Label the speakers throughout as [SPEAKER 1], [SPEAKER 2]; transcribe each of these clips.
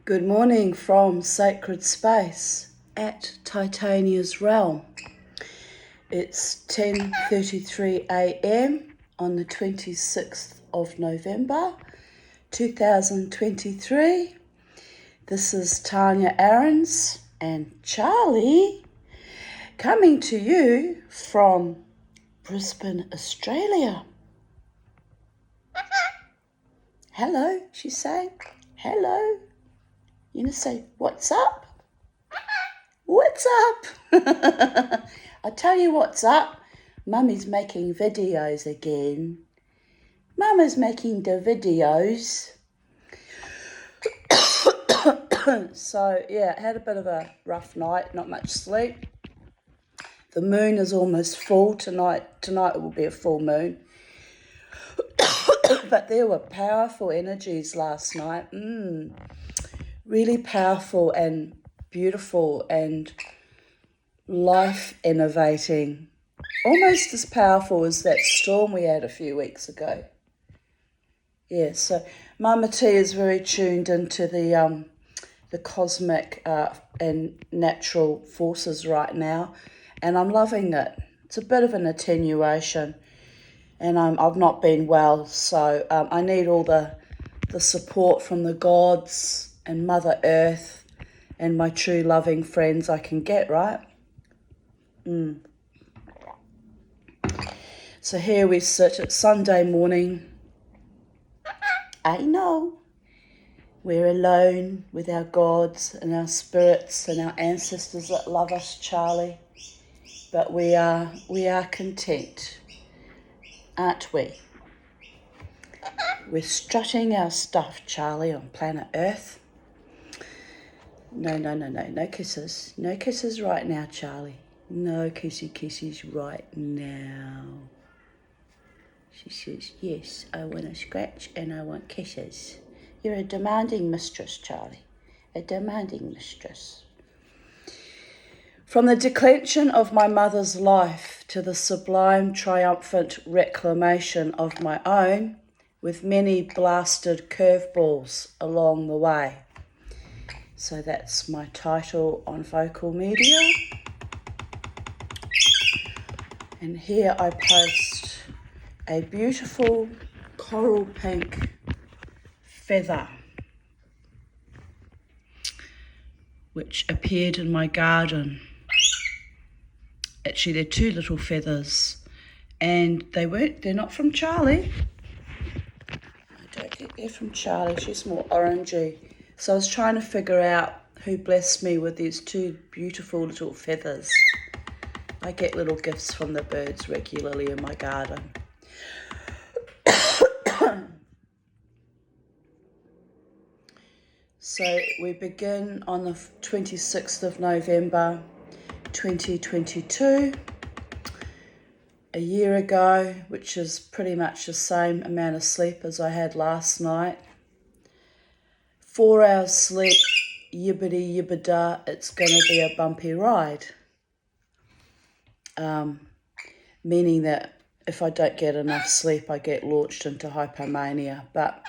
[SPEAKER 1] Good morning from Sacred Space at Titania's Realm. It's 10:33 a.m. on the 26th of November 2023. This is Tanya Aarons and Charlie coming to you from Brisbane, Australia. Hello, she's saying. Hello. You gonna say, what's up? What's up? I tell you what's up. Mummy's making videos again. Mama's making the videos. So, yeah, had a bit of a rough night, not much sleep. The moon is almost full tonight. Tonight it will be a full moon. But there were powerful energies last night. Really powerful and beautiful and life innovating. Almost as powerful as that storm we had a few weeks ago. Yeah, so Mama T is very tuned into the cosmic and natural forces right now, and I'm loving it. It's a bit of an attenuation, and I've not been well, so I need all the support from the gods and Mother Earth and my true loving friends I can get, right? So here we sit at Sunday morning. I know. We're alone with our gods and our spirits and our ancestors that love us, Charlie. But we are content, aren't we? We're strutting our stuff, Charlie, on planet Earth. No kisses. No kisses right now, Charlie. No kisses right now. She says, yes, I want to scratch and I want kisses. You're a demanding mistress, Charlie. A demanding mistress. From the declension of my mother's life to the sublime, triumphant reclamation of my own, with many blasted curveballs along the way. So that's my title on Vocal Media. And here I post a beautiful coral pink feather which appeared in my garden. Actually, they're two little feathers, and they're not from Charlie. I don't think they're from Charlie. She's more orangey. So I was trying to figure out who blessed me with these two beautiful little feathers. I get little gifts from the birds regularly in my garden. So we begin on the 26th of November 2022, a year ago, which is pretty much the same amount of sleep as I had last night. 4 hours sleep, yibbity yibbida, it's going to be a bumpy ride. Meaning that if I don't get enough sleep, I get launched into hypomania. But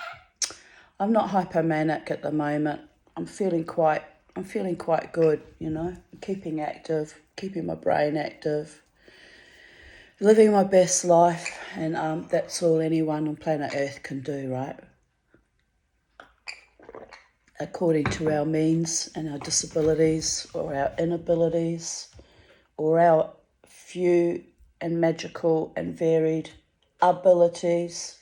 [SPEAKER 1] I'm not hypomanic at the moment. I'm feeling quite good, you know. I'm keeping active, keeping my brain active, living my best life, and that's all anyone on planet Earth can do, right? According to our means and our disabilities or our inabilities or our few and magical and varied abilities.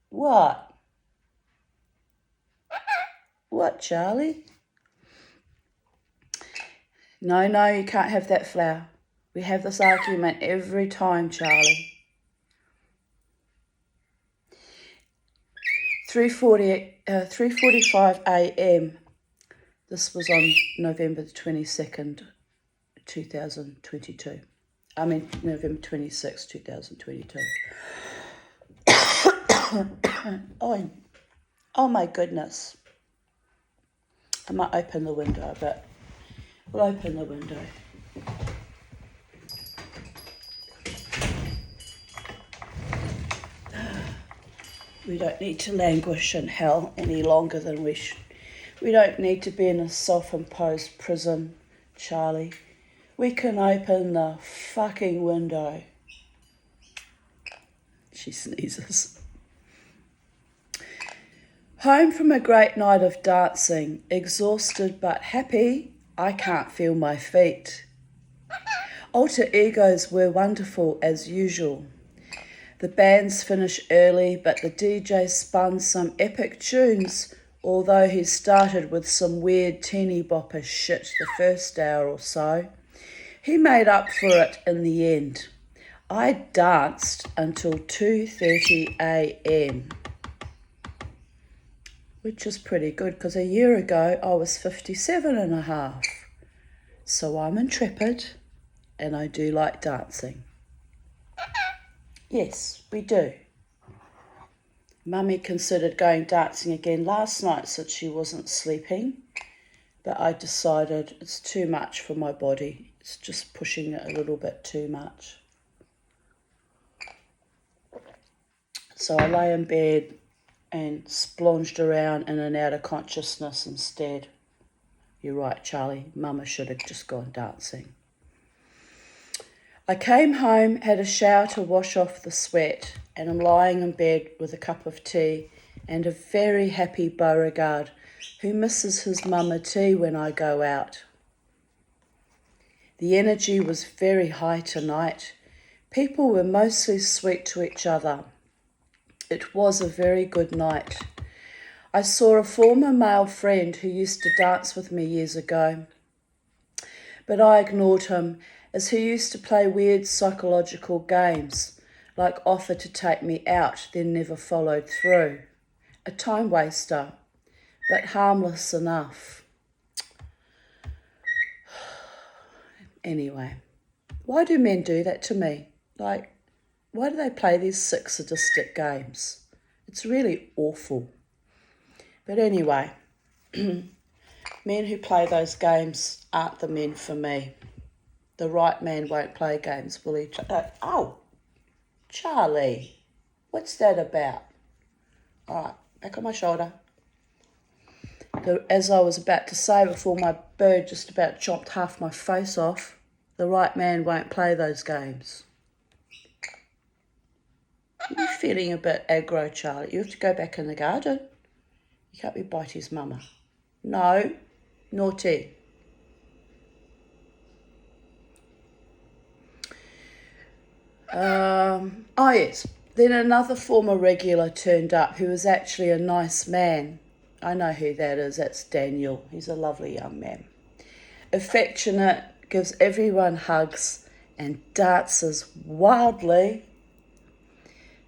[SPEAKER 1] What? What, Charlie? No, you can't have that flower. We have this argument every time, Charlie. 3:45 a.m. This was on November the 22nd, 2022. November 26, 2022. Oh my goodness. I might open the window a bit. We'll open the window. We don't need to languish in hell any longer than we should. We don't need to be in a self-imposed prison, Charlie. We can open the fucking window. She sneezes. Home from a great night of dancing, exhausted but happy, I can't feel my feet. Alter egos were wonderful as usual. The bands finished early, but the DJ spun some epic tunes, although he started with some weird teeny bopper shit the first hour or so. He made up for it in the end. I danced until 2:30 a.m, which is pretty good because a year ago I was 57 and a half. So I'm intrepid and I do like dancing. Yes, we do. Mummy considered going dancing again last night since she wasn't sleeping, but I decided it's too much for my body. It's just pushing it a little bit too much. So I lay in bed and splonged around in and out of consciousness instead. You're right, Charlie. Mama should have just gone dancing. I came home, had a shower to wash off the sweat, and I'm lying in bed with a cup of tea and a very happy Beauregard who misses his mama tea when I go out. The energy was very high tonight. People were mostly sweet to each other. It was a very good night. I saw a former male friend who used to dance with me years ago, but I ignored him as he used to play weird psychological games, like offer to take me out, then never followed through. A time waster, but harmless enough. Anyway, why do men do that to me? Like, why do they play these sick, sadistic games? It's really awful. But anyway, men who play those games aren't the men for me. The right man won't play games, will he? Oh, Charlie, what's that about? All right, back on my shoulder. As I was about to say before my bird just about chopped half my face off, the right man won't play those games. You're feeling a bit aggro, Charlie. You have to go back in the garden. You can't be biting his mama. No, naughty. Oh yes, then another former regular turned up who was actually a nice man. I know who that is, that's Daniel. He's a lovely young man. Affectionate, gives everyone hugs and dances wildly.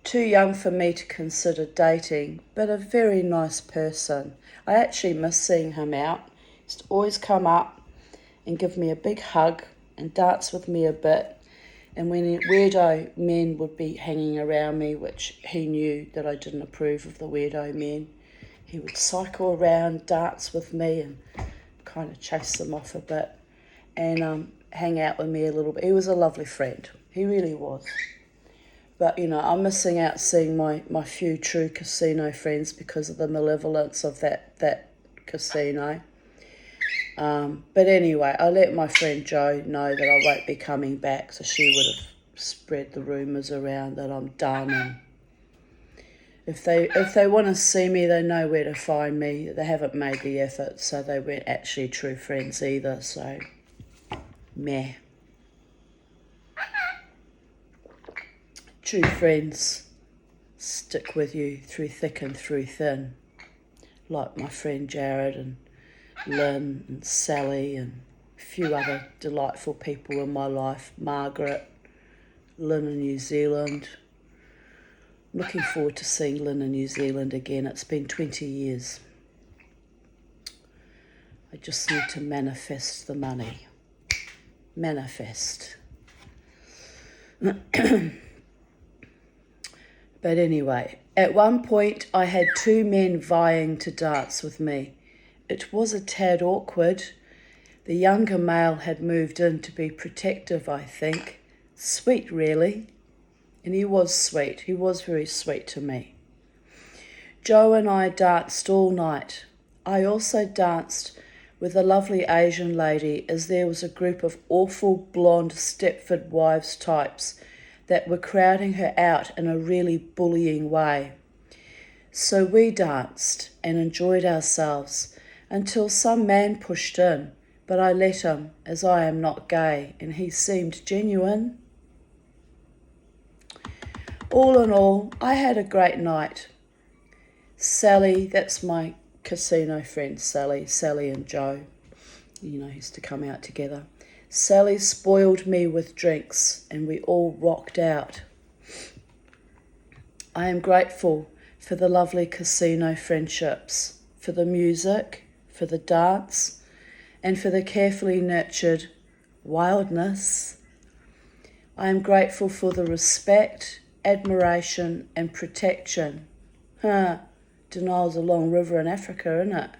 [SPEAKER 1] Too young for me to consider dating, but a very nice person. I actually miss seeing him out. He used to always come up and give me a big hug and dance with me a bit. And when weirdo men would be hanging around me, which he knew that I didn't approve of the weirdo men, he would cycle around, dance with me and kind of chase them off a bit and hang out with me a little bit. He was a lovely friend. He really was. But, you know, I'm missing out seeing my few true casino friends because of the malevolence of that casino. But anyway, I let my friend Jo know that I won't be coming back, so she would have spread the rumours around that I'm done. And if they want to see me, they know where to find me. They haven't made the effort, so they weren't actually true friends either. So, meh. True friends stick with you through thick and through thin, like my friend Jared and Lynn and Sally and a few other delightful people in my life. Margaret, Lynn in New Zealand. I'm looking forward to seeing Lynn in New Zealand again. It's been 20 years. I just need to manifest the money. Manifest. But anyway, at one point I had two men vying to dance with me. It was a tad awkward. The younger male had moved in to be protective, I think. Sweet, really. And he was sweet. He was very sweet to me. Joe and I danced all night. I also danced with a lovely Asian lady as there was a group of awful blonde Stepford Wives types that were crowding her out in a really bullying way. So we danced and enjoyed ourselves until some man pushed in, but I let him as I am not gay and he seemed genuine. All in all, I had a great night. Sally, that's my casino friend Sally and Joe, used to come out together. Sally spoiled me with drinks and we all rocked out. I am grateful for the lovely casino friendships, for the music, for the dance, and for the carefully nurtured wildness. I am grateful for the respect, admiration, and protection. Denial's a long river in Africa, isn't it?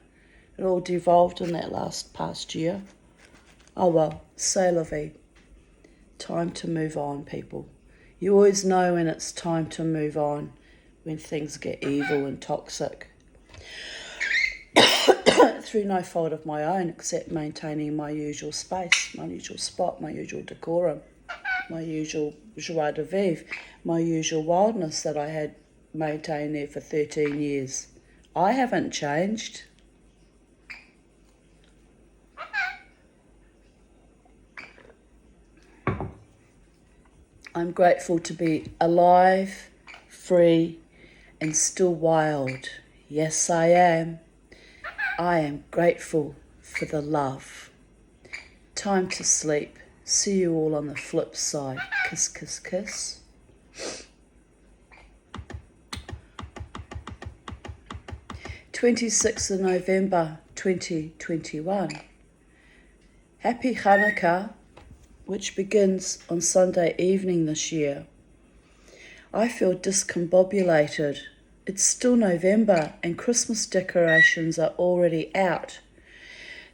[SPEAKER 1] It all devolved in that past year. Oh well, c'est la vie. Time to move on, people. You always know when it's time to move on, when things get evil and toxic. Through no fault of my own, except maintaining my usual space, my usual spot, my usual decorum, my usual joie de vivre, my usual wildness that I had maintained there for 13 years. I haven't changed. I'm grateful to be alive, free, and still wild. Yes, I am. I am grateful for the love. Time to sleep. See you all on the flip side. Kiss, kiss, kiss. 26th of November 2021. Happy Hanukkah, which begins on Sunday evening this year. I feel discombobulated. It's still November and Christmas decorations are already out.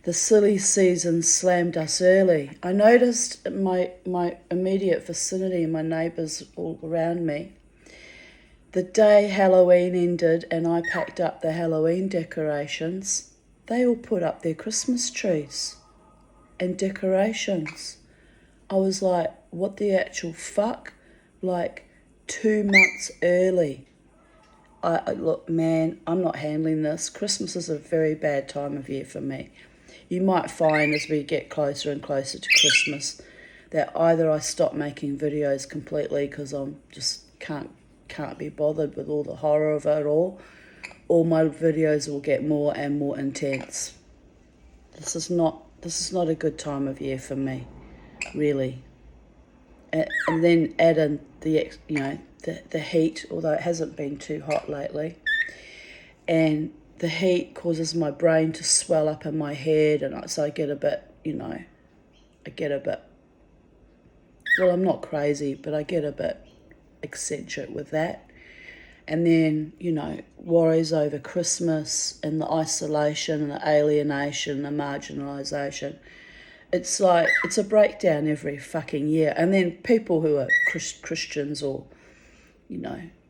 [SPEAKER 1] The silly season slammed us early. I noticed in my immediate vicinity, my neighbours all around me, the day Halloween ended and I packed up the Halloween decorations, they all put up their Christmas trees and decorations. I was like, what the actual fuck? Like 2 months early. Look, man, I'm not handling this. Christmas is a very bad time of year for me. You might find as we get closer and closer to Christmas that either I stop making videos completely because I'm just can't be bothered with all the horror of it all, or my videos will get more and more intense. This is not a good time of year for me, really. And then add in the heat, although it hasn't been too hot lately, and the heat causes my brain to swell up in my head, and so I get a bit, well, I'm not crazy, but I get a bit eccentric with that. And then, worries over Christmas and the isolation and the alienation and the marginalisation. It's like, it's a breakdown every fucking year. And then people who are Christians or,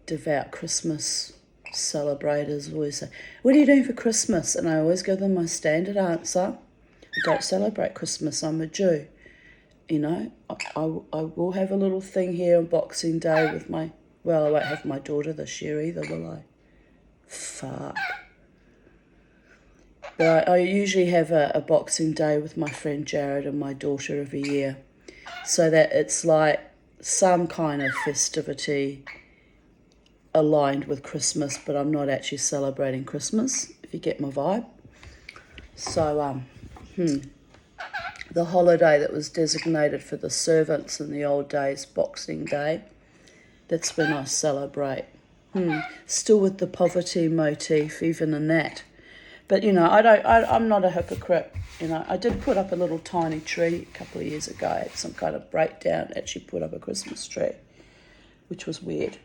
[SPEAKER 1] devout Christmas celebrators always say, what are you doing for Christmas? And I always give them my standard answer. I don't celebrate Christmas, I'm a Jew. I will have a little thing here on Boxing Day with I won't have my daughter this year either, will I? Fuck. But I usually have a Boxing Day with my friend Jared and my daughter every year, so that it's like some kind of festivity aligned with Christmas, but I'm not actually celebrating Christmas, if you get my vibe. So, the holiday that was designated for the servants in the old days, Boxing Day, that's when I celebrate. Still with the poverty motif, even in that. But, I'm not a hypocrite. I did put up a little tiny tree a couple of years ago. I had some kind of breakdown, actually put up a Christmas tree, which was weird.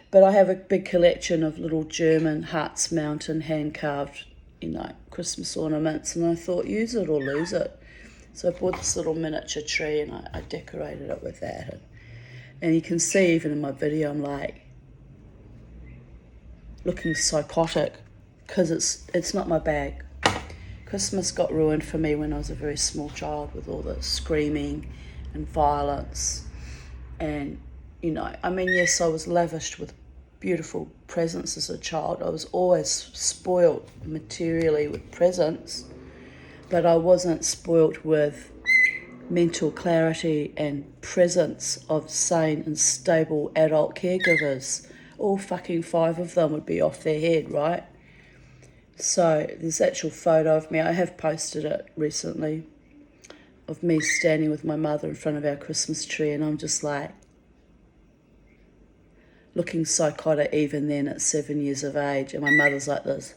[SPEAKER 1] But I have a big collection of little German Harz Mountain hand-carved, Christmas ornaments, and I thought, use it or lose it. So I bought this little miniature tree and I decorated it with that. And you can see even in my video, I'm like, looking psychotic because it's not my bag. Christmas got ruined for me when I was a very small child with all the screaming and violence. And, I mean, yes, I was lavished with beautiful presents as a child. I was always spoilt materially with presents, but I wasn't spoilt with mental clarity and presence of sane and stable adult caregivers. All fucking 5 of them would be off their head, right? So there's actual photo of me. I have posted it recently of me standing with my mother in front of our Christmas tree, and I'm just like looking psychotic even then at 7 years of age, and my mother's like this.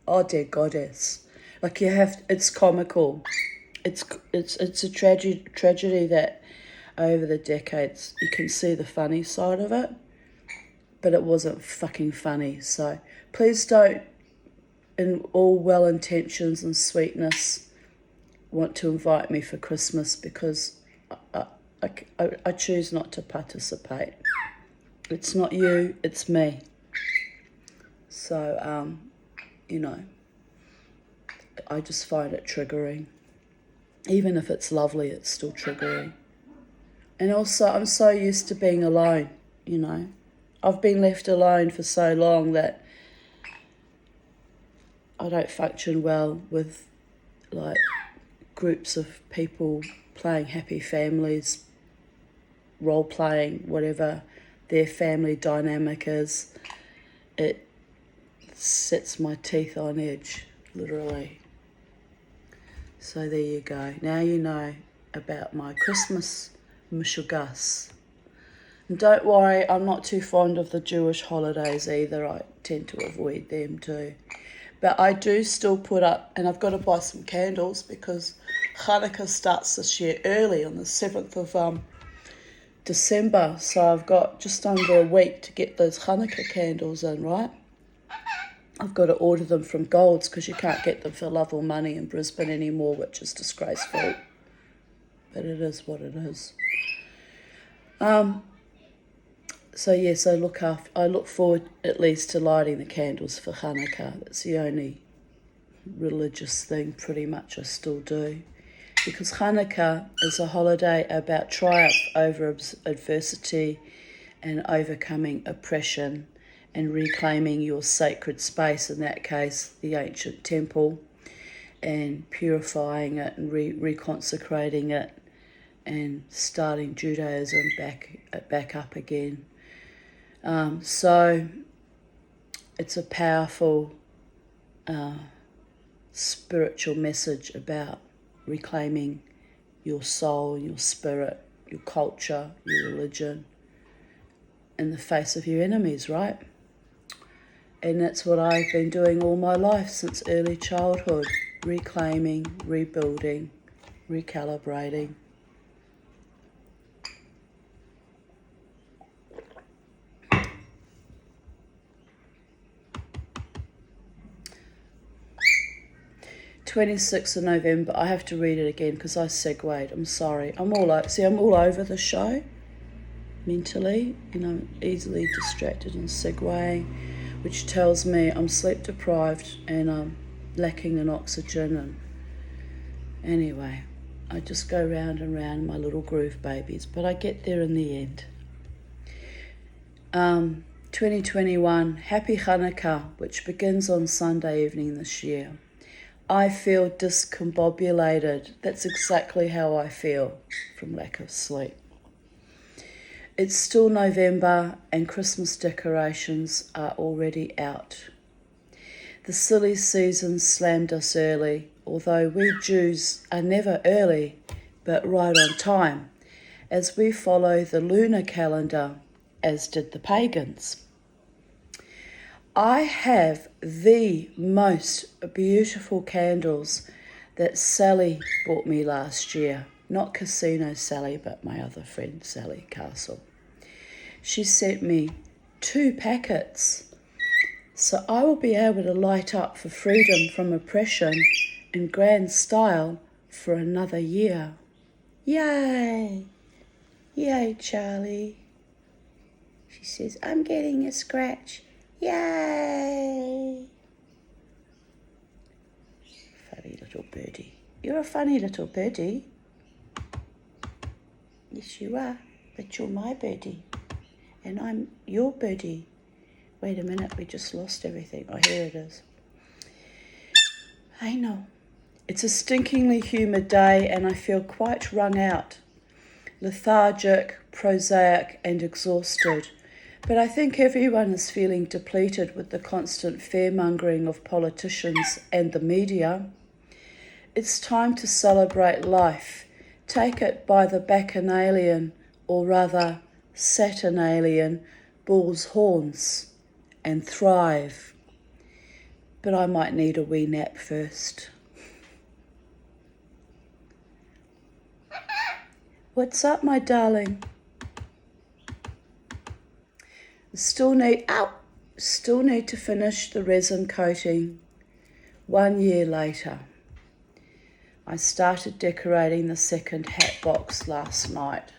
[SPEAKER 1] Oh dear goddess. Like it's comical. It's a tragedy that over the decades you can see the funny side of it, but it wasn't fucking funny. So please don't, in all well intentions and sweetness, want to invite me for Christmas, because I choose not to participate. It's not you, it's me. So, I just find it triggering. Even if it's lovely, it's still triggering. And also, I'm so used to being alone, I've been left alone for so long that I don't function well with, like, groups of people playing happy families, role-playing, whatever their family dynamic is. It sets my teeth on edge, literally. So there you go. Now you know about my Christmas mishugas. And don't worry, I'm not too fond of the Jewish holidays either. I tend to avoid them too. But I do still put up, and I've got to buy some candles because Hanukkah starts this year early on the 7th of December. So I've got just under a week to get those Hanukkah candles in, right? I've got to order them from Golds because you can't get them for love or money in Brisbane anymore, which is disgraceful. But it is what it is. So yes, I look forward at least to lighting the candles for Hanukkah. That's the only religious thing pretty much I still do. Because Hanukkah is a holiday about triumph over adversity and overcoming oppression and reclaiming your sacred space, in that case, the ancient temple, and purifying it and reconsecrating it and starting Judaism back up again. So it's a powerful spiritual message about reclaiming your soul, your spirit, your culture, your religion in the face of your enemies, right? And that's what I've been doing all my life since early childhood, reclaiming, rebuilding, recalibrating. "26th of November, I have to read it again because I segued. I'm sorry. I'm all over the show mentally, easily distracted and segueing, which tells me I'm sleep deprived and I'm lacking in oxygen. And anyway, I just go round and round my little groove babies, but I get there in the end. 2021, Happy Hanukkah, which begins on Sunday evening this year. I feel discombobulated. That's exactly how I feel from lack of sleep. It's still November and Christmas decorations are already out. The silly season slammed us early, although we Jews are never early, but right on time, as we follow the lunar calendar, as did the pagans. I have the most beautiful candles that Sally bought me last year. Not Casino Sally, but my other friend, Sally Castle. She sent me 2 packets. So I will be able to light up for freedom from oppression in grand style for another year. Yay! Yay, Charlie. She says, I'm getting a scratch. Yay! Funny little birdie. You're a funny little birdie. Yes, you are. But you're my birdie. And I'm your birdie. Wait a minute, we just lost everything. Oh, here it is. I know. It's a stinkingly humid day and I feel quite wrung out. Lethargic, prosaic and exhausted. But I think everyone is feeling depleted with the constant fear-mongering of politicians and the media. It's time to celebrate life. Take it by the bacchanalian, or rather Saturnalian, bull's horns and thrive. But I might need a wee nap first. What's up, my darling? Still need to finish the resin coating 1 year later. I started decorating the second hat box last night.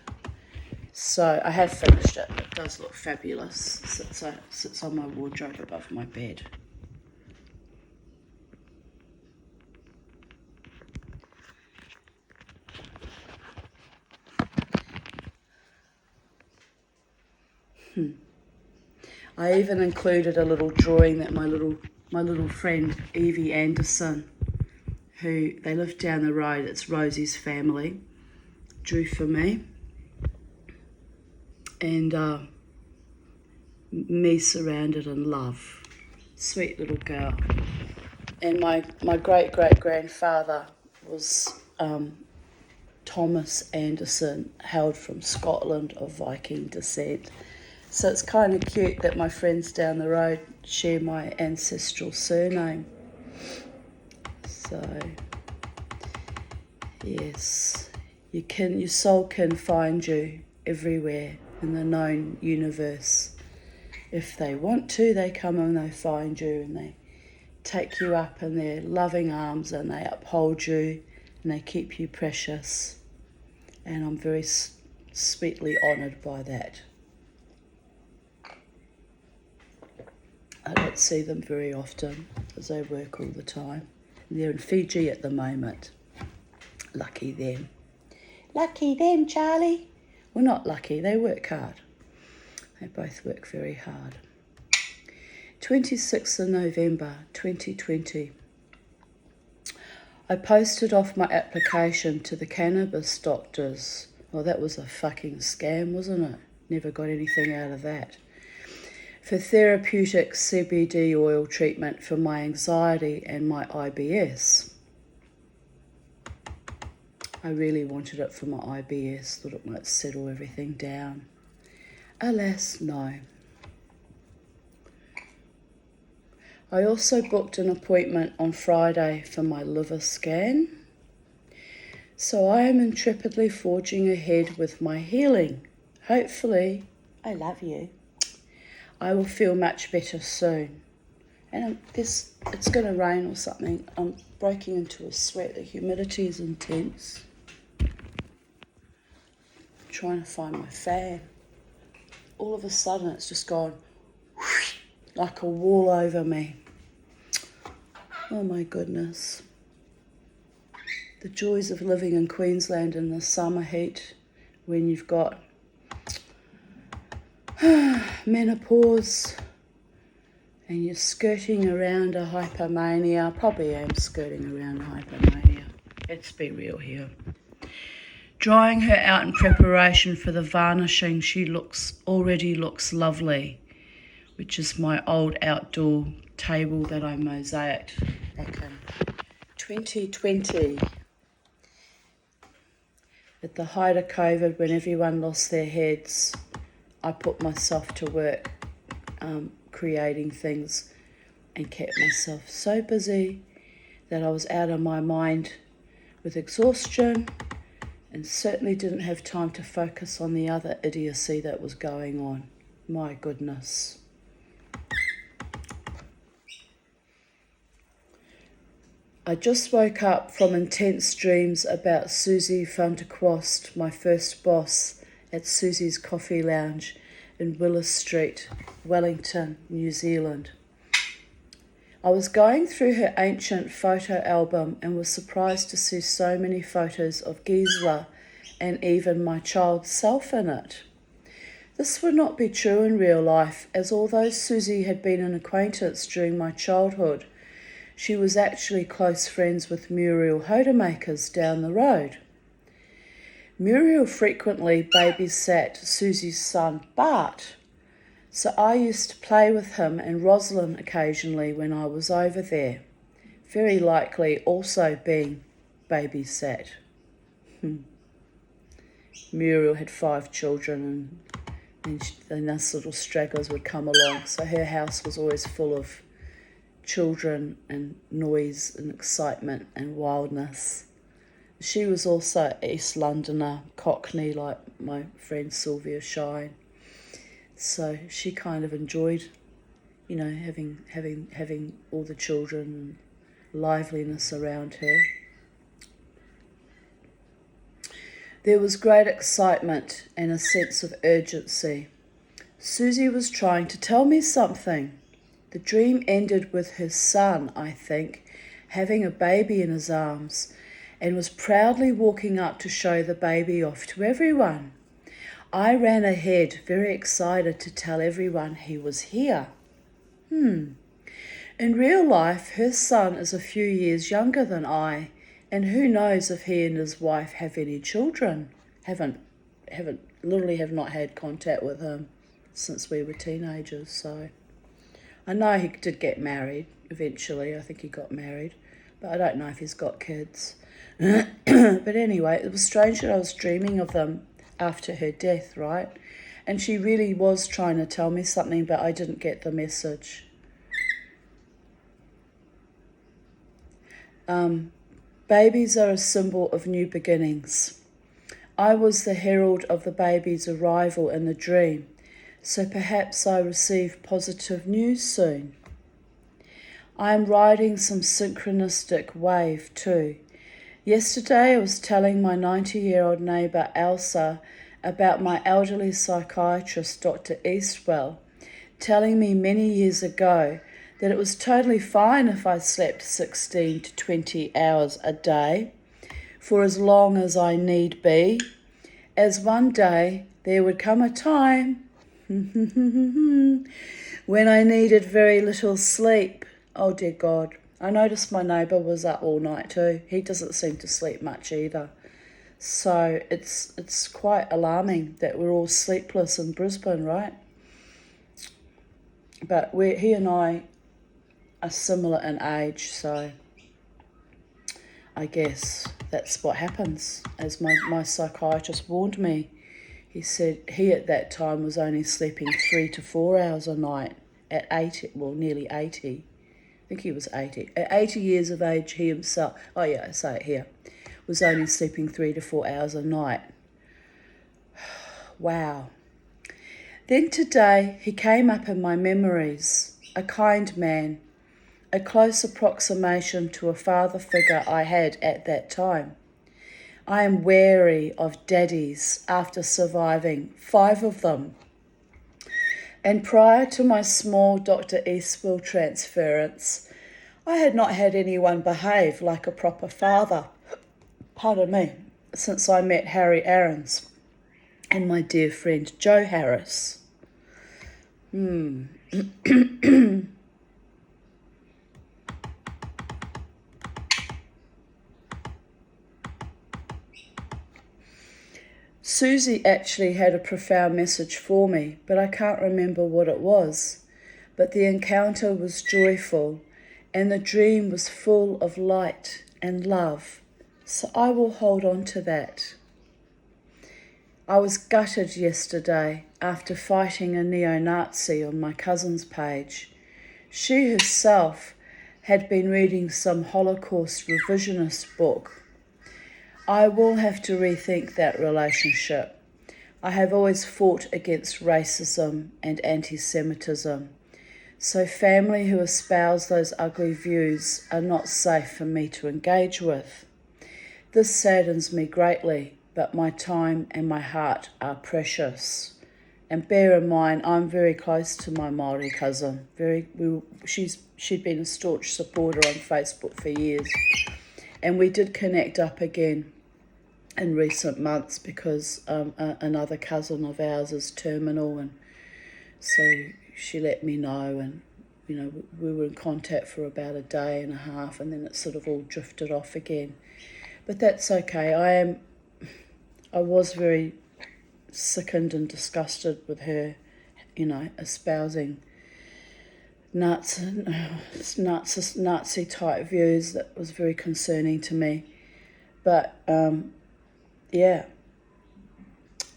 [SPEAKER 1] So I have finished it. It does look fabulous. Sits on my wardrobe above my bed. I even included a little drawing that my little friend Evie Anderson, who they live down the road, it's Rosie's family, drew for me. And me surrounded in love. Sweet little girl. And my great-great-grandfather was Thomas Anderson, hailed from Scotland of Viking descent. So it's kind of cute that my friends down the road share my ancestral surname. So, yes, your soul can find you everywhere in the known universe. If they want to, they come and they find you and they take you up in their loving arms and they uphold you and they keep you precious. And I'm very sweetly honoured by that. I don't see them very often because they work all the time. They're in Fiji at the moment. Lucky them. Lucky them, Charlie. Well, not lucky, they work hard. They both work very hard. 26th of November 2020. I posted off my application to the cannabis doctors. Well, that was a fucking scam, wasn't it? Never got anything out of that. For therapeutic CBD oil treatment for my anxiety and my IBS. I really wanted it for my IBS, thought it might settle everything down. Alas, no. I also booked an appointment on Friday for my liver scan. So I am intrepidly forging ahead with my healing. Hopefully, I love you. I will feel much better soon. And it's going to rain or something. I'm breaking into a sweat. The humidity is intense. I'm trying to find my fan. All of a sudden, it's just gone whoosh, like a wall over me. Oh my goodness. The joys of living in Queensland in the summer heat when you've got menopause and you're skirting around a hypomania. Probably am skirting around a hypomania. Let's be real here. Drying her out in preparation for the varnishing, she already looks lovely, which is my old outdoor table that I mosaicked back in 2020. At the height of COVID, when everyone lost their heads, I put myself to work creating things and kept myself so busy that I was out of my mind with exhaustion and certainly didn't have time to focus on the other idiocy that was going on. My goodness. I just woke up from intense dreams about Susie van der Kwast, my first boss at Susie's Coffee Lounge, in Willis Street, Wellington, New Zealand. I was going through her ancient photo album and was surprised to see so many photos of Gisela and even my child's self in it. This would not be true in real life, as although Susie had been an acquaintance during my childhood, she was actually close friends with Muriel Hodemakers down the road. Muriel frequently babysat Susie's son Bart, so I used to play with him and Rosalind occasionally when I was over there, very likely also being babysat. Muriel had 5 children and those little stragglers would come along, so her house was always full of children and noise and excitement and wildness. She was also East Londoner, Cockney, like my friend Sylvia Shine. So she kind of enjoyed, having all the children and liveliness around her. There was great excitement and a sense of urgency. Susie was trying to tell me something. The dream ended with her son, I think, having a baby in his arms, and was proudly walking up to show the baby off to everyone. I ran ahead, very excited to tell everyone he was here. In real life, her son is a few years younger than I, and who knows if he and his wife have any children. Literally have not had contact with him since we were teenagers, so I know he did get married eventually. I think he got married, but I don't know if he's got kids. But anyway, it was strange that I was dreaming of them after her death, right? And she really was trying to tell me something, but I didn't get the message. Babies are a symbol of new beginnings. I was the herald of the baby's arrival in the dream, so perhaps I receive positive news soon. I am riding some synchronistic wave too. Yesterday I was telling my 90-year-old neighbour Elsa about my elderly psychiatrist Dr. Eastwell, telling me many years ago that it was totally fine if I slept 16 to 20 hours a day for as long as I need be, as one day there would come a time when I needed very little sleep. Oh dear God. I noticed my neighbour was up all night too. He doesn't seem to sleep much either. So it's quite alarming that we're all sleepless in Brisbane, right? But he and I are similar in age, so I guess that's what happens. As my psychiatrist warned me, he said he at that time was only sleeping 3 to 4 hours a night at 80, well, nearly 80. I think he was 80. At 80 years of age, he himself, oh yeah, I say it here, was only sleeping 3 to 4 hours a night. Wow. Then today, he came up in my memories, a kind man, a close approximation to a father figure I had at that time. I am wary of daddies after surviving 5 of them. And prior to my small Dr. Eastwell transference, I had not had anyone behave like a proper father, pardon me, since I met Harry Aarons and my dear friend Joe Harris. Susie actually had a profound message for me, but I can't remember what it was. But the encounter was joyful, and the dream was full of light and love, so I will hold on to that. I was gutted yesterday after fighting a neo-Nazi on my cousin's page. She herself had been reading some Holocaust revisionist book. I will have to rethink that relationship. I have always fought against racism and anti-Semitism, so family who espouse those ugly views are not safe for me to engage with. This saddens me greatly, but my time and my heart are precious. And bear in mind, I'm very close to my Māori cousin. She'd been a staunch supporter on Facebook for years. And we did connect up again in recent months because another cousin of ours is terminal, and so she let me know, and we were in contact for about a day and a half, and then it sort of all drifted off again. But that's okay. I was very sickened and disgusted with her, espousing Nazi type views. That was very concerning to me. But yeah,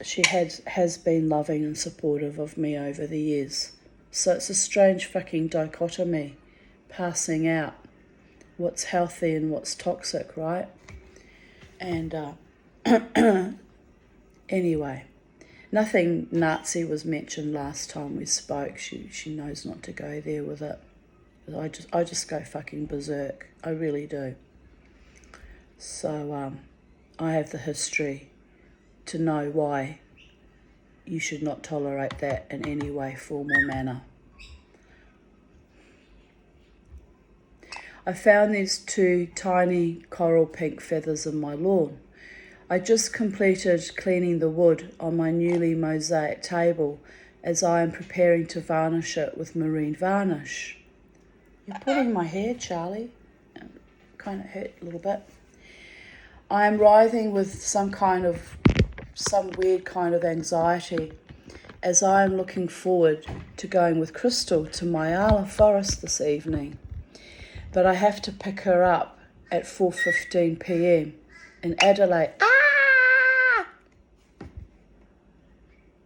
[SPEAKER 1] she has been loving and supportive of me over the years. So it's a strange fucking dichotomy, passing out what's healthy and what's toxic, right? And anyway, nothing Nazi was mentioned last time we spoke. She knows not to go there with it. I just go fucking berserk. I really do. So I have the history to know why you should not tolerate that in any way, form or manner. I found these 2 tiny coral pink feathers in my lawn. I just completed cleaning the wood on my newly mosaic table as I am preparing to varnish it with marine varnish. You're pulling my hair, Charlie. It kind of hurt a little bit. I am writhing with some weird kind of anxiety as I am looking forward to going with Crystal to Myala Forest this evening. But I have to pick her up at 4:15 p.m. in Adelaide.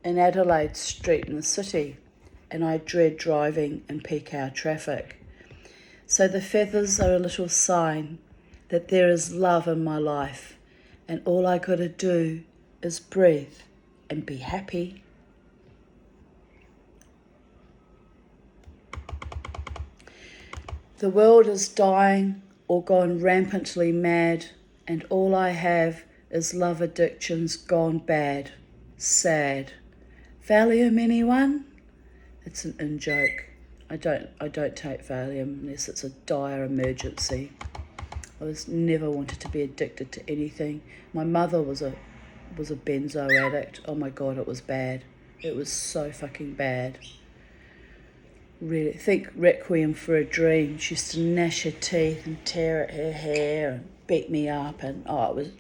[SPEAKER 1] In Adelaide Street in the city, and I dread driving in peak hour traffic. So the feathers are a little sign that there is love in my life, and all I gotta do is breathe and be happy. The world is dying or gone rampantly mad, and all I have is love addictions gone bad. Sad. Valium, anyone? It's an in-joke. I don't take Valium unless it's a dire emergency. I never wanted to be addicted to anything. My mother was a benzo addict. Oh my God, it was bad. It was so fucking bad. Really, think Requiem for a Dream. She used to gnash her teeth and tear at her hair and beat me up, and it was.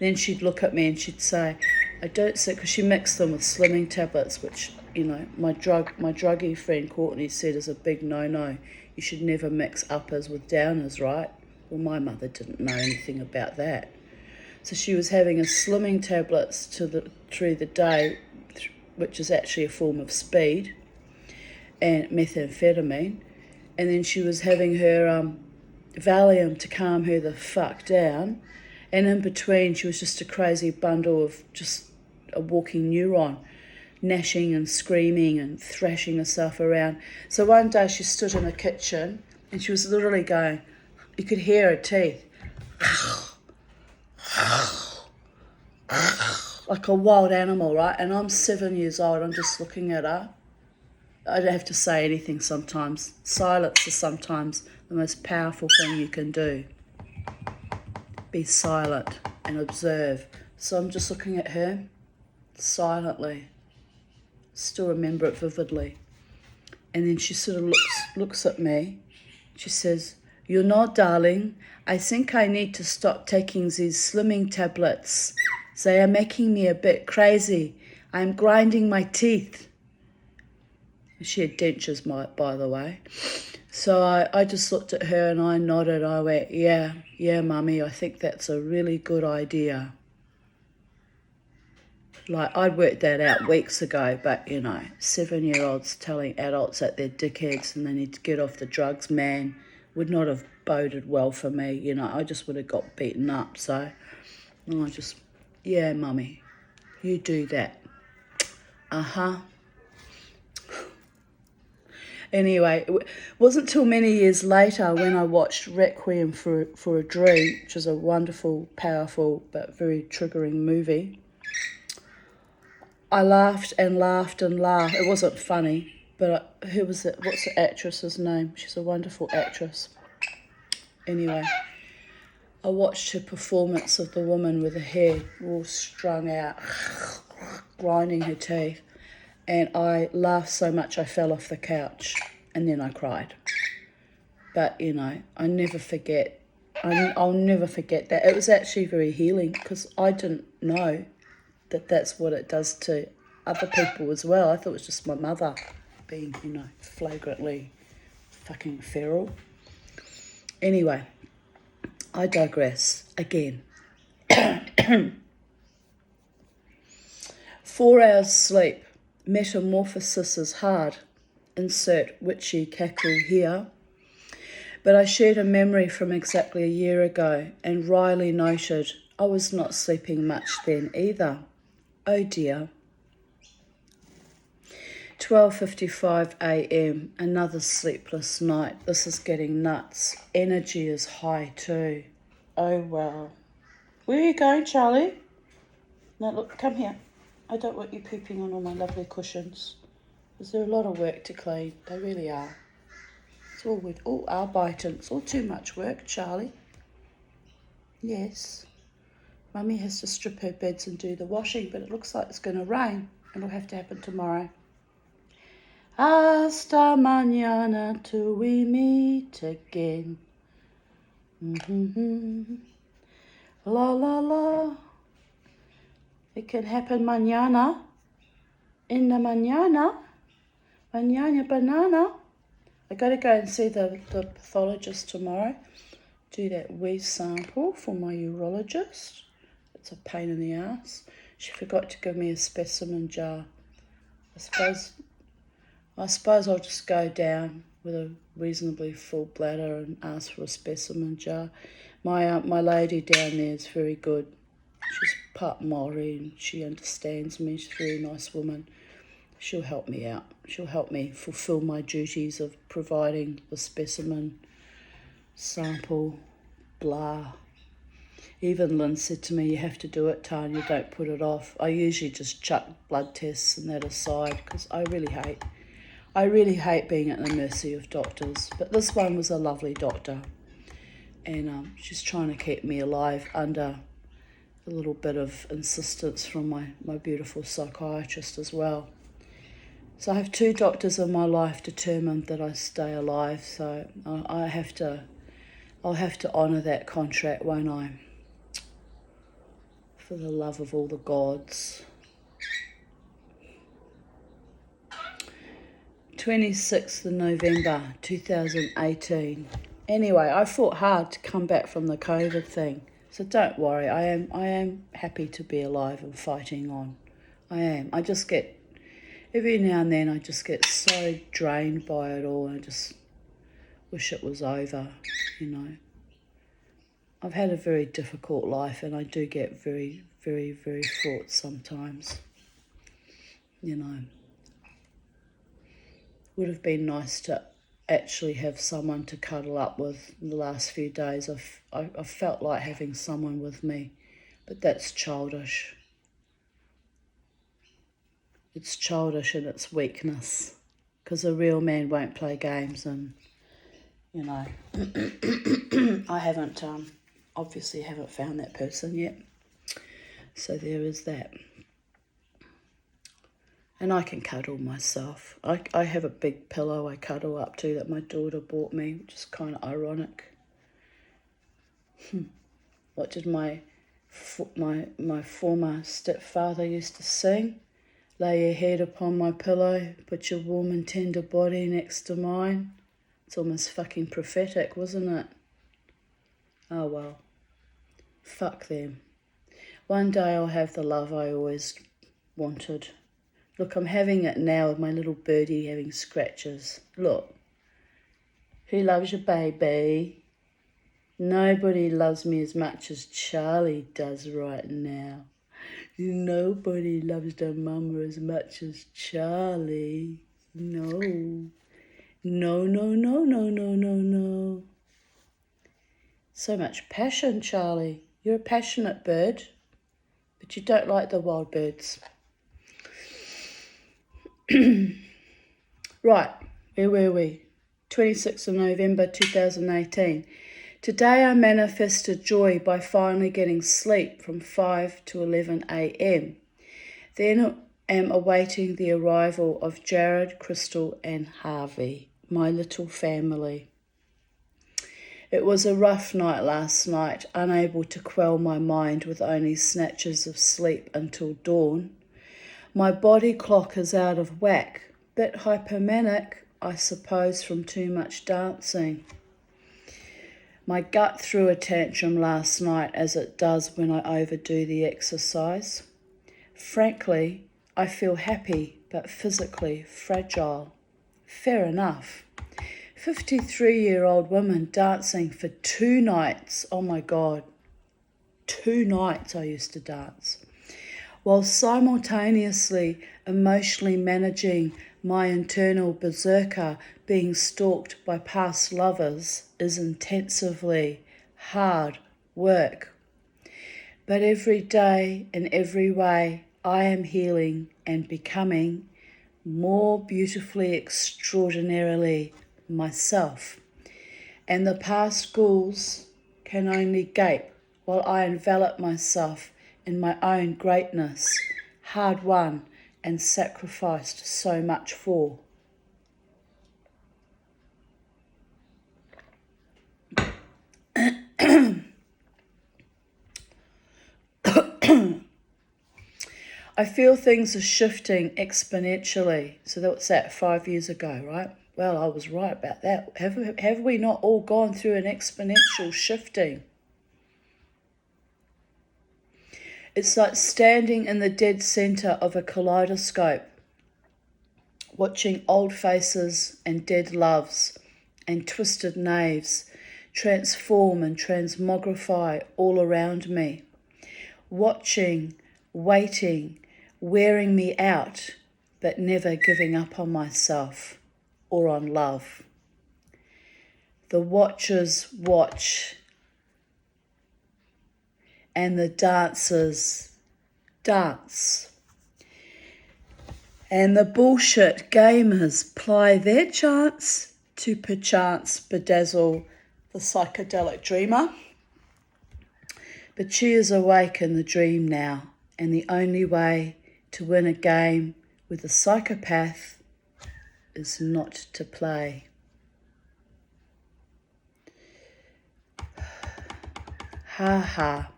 [SPEAKER 1] Then she'd look at me and she'd say, "I don't say," because she mixed them with slimming tablets, which my druggie friend Courtney said is a big no-no. You should never mix uppers with downers, right? Well, my mother didn't know anything about that, so she was having a slimming tablets through the day, which is actually a form of speed, and methamphetamine, and then she was having her Valium to calm her the fuck down, and in between she was just a crazy bundle of just a walking neuron, gnashing and screaming and thrashing herself around. So one day she stood in the kitchen and she was literally going, you could hear her teeth, like a wild animal, right? And I'm 7 years old, I'm just looking at her. I don't have to say anything sometimes. Silence is sometimes the most powerful thing you can do. Be silent and observe. So I'm just looking at her silently. Still remember it vividly. And then she sort of looks at me. She says, "You know, darling, I think I need to stop taking these slimming tablets. They are making me a bit crazy. I'm grinding my teeth." She had dentures, by the way. So I just looked at her and I nodded. I went, yeah, mummy, I think that's a really good idea. Like, I'd worked that out weeks ago, but, 7-year-olds telling adults that they're dickheads and they need to get off the drugs, man, would not have boded well for me. I just would have got beaten up. So I just, yeah, mummy, you do that. Uh-huh. Anyway, it wasn't till many years later when I watched Requiem for a Dream, which is a wonderful, powerful, but very triggering movie. I laughed and laughed and laughed. It wasn't funny, but who was it? What's the actress's name? She's a wonderful actress. Anyway, I watched her performance of the woman with her hair all strung out, grinding her teeth, and I laughed so much I fell off the couch, and then I cried. But, you know, I never forget. I'll never forget that. It was actually very healing because I didn't know that that's what it does to other people as well. I thought it was just my mother being, you know, flagrantly fucking feral. Anyway, I digress again. 4 hours sleep. Metamorphosis is hard. Insert witchy cackle here. But I shared a memory from exactly a year ago, and Riley noted I was not sleeping much then either. Oh dear. 12:55 a.m, another sleepless night. This is getting nuts. Energy is high too. Oh wow. Where are you going, Charlie? No, look, come here. I don't want you pooping on all my lovely cushions. Is there a lot of work to clean? They really are. It's all with all our biting. It's all too much work, Charlie. Yes. Mummy has to strip her beds and do the washing, but it looks like it's going to rain. It'll have to happen tomorrow. Hasta mañana till we meet again. La la la. It can happen mañana. In the mañana. Mañana banana. I got to go and see the pathologist tomorrow. Do that wee sample for my urologist. It's a pain in the ass. She forgot to give me a specimen jar. I suppose I'll just go down with a reasonably full bladder and ask for a specimen jar. My lady down there is very good. She's part Maori and she understands me. She's a very nice woman. She'll help me out. She'll help me fulfill my duties of providing the specimen sample, blah. Even Lynn said to me, you have to do it, Tanya, don't put it off. I usually just chuck blood tests and that aside because I really hate being at the mercy of doctors. But this one was a lovely doctor and she's trying to keep me alive under a little bit of insistence from my beautiful psychiatrist as well. So I have 2 doctors in my life determined that I stay alive, so I'll have to honour that contract, won't I? For the love of all the gods. 26th of November 2018. Anyway, I fought hard to come back from the COVID thing, so don't worry. I am happy to be alive and fighting on. I am. I just get every now and then I just get so drained by it all and I just wish it was over, you know. I've had a very difficult life and I do get very, very, very fraught sometimes, you know. Would have been nice to actually have someone to cuddle up with in the last few days. I've felt like having someone with me, but that's childish. It's childish in its weakness because a real man won't play games and, you know, I haven't, obviously haven't found that person yet. So there is that. And I can cuddle myself. I have a big pillow I cuddle up to that my daughter bought me, which is kind of ironic. What did my former stepfather used to sing? Lay your head upon my pillow, put your warm and tender body next to mine. It's almost fucking prophetic, wasn't it? Oh well. Fuck them. One day I'll have the love I always wanted. Look, I'm having it now with my little birdie having scratches. Look. Who loves your baby? Nobody loves me as much as Charlie does right now. Nobody loves their mama as much as Charlie. No. No, no, no, no, no, no, no. So much passion, Charlie. You're a passionate bird, but you don't like the wild birds. Right, where were we? 26th of November 2018. Today I manifested joy by finally getting sleep from 5 to 11 a.m. Then am awaiting the arrival of Jared, Crystal and Harvey, my little family. It was a rough night last night, unable to quell my mind with only snatches of sleep until dawn. My body clock is out of whack, bit hypomanic, I suppose, from too much dancing. My gut threw a tantrum last night, as it does when I overdo the exercise. Frankly, I feel happy but physically fragile. Fair enough. 53-year-old woman dancing for 2 nights. Oh my God. 2 nights I used to dance. While simultaneously emotionally managing my internal berserker being stalked by past lovers is intensively hard work. But every day, in every way, I am healing and becoming more beautifully, extraordinarily myself. And the past ghouls can only gape while I envelop myself in my own greatness, hard won and sacrificed so much for. I feel things are shifting exponentially. So that's that 5 years ago, right? Well, I was right about that. Have we not all gone through an exponential shifting? It's like standing in the dead centre of a kaleidoscope, watching old faces and dead loves and twisted knaves transform and transmogrify all around me. Watching, waiting, wearing me out, but never giving up on myself or on love. The watchers watch and the dancers dance. And the bullshit gamers ply their chance to perchance bedazzle the psychedelic dreamer. But she is awake in the dream now, and the only way to win a game with a psychopath is not to play. Ha ha,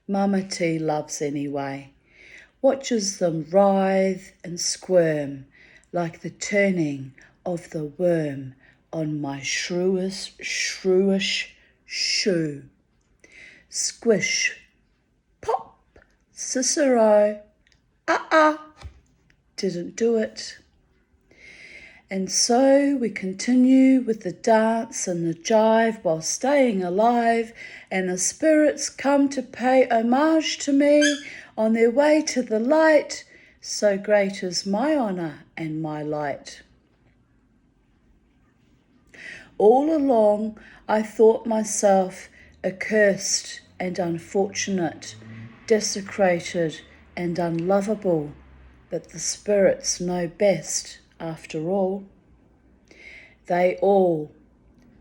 [SPEAKER 1] Mama T loves anyway. Watches them writhe and squirm like the turning of the worm on my shrewish shoe. Squish, pop, Cicero, didn't do it. And so we continue with the dance and the jive while staying alive, and the spirits come to pay homage to me on their way to the light. So great is my honour and my light. All along I thought myself accursed and unfortunate, desecrated and unlovable, but the spirits know best after all. They all,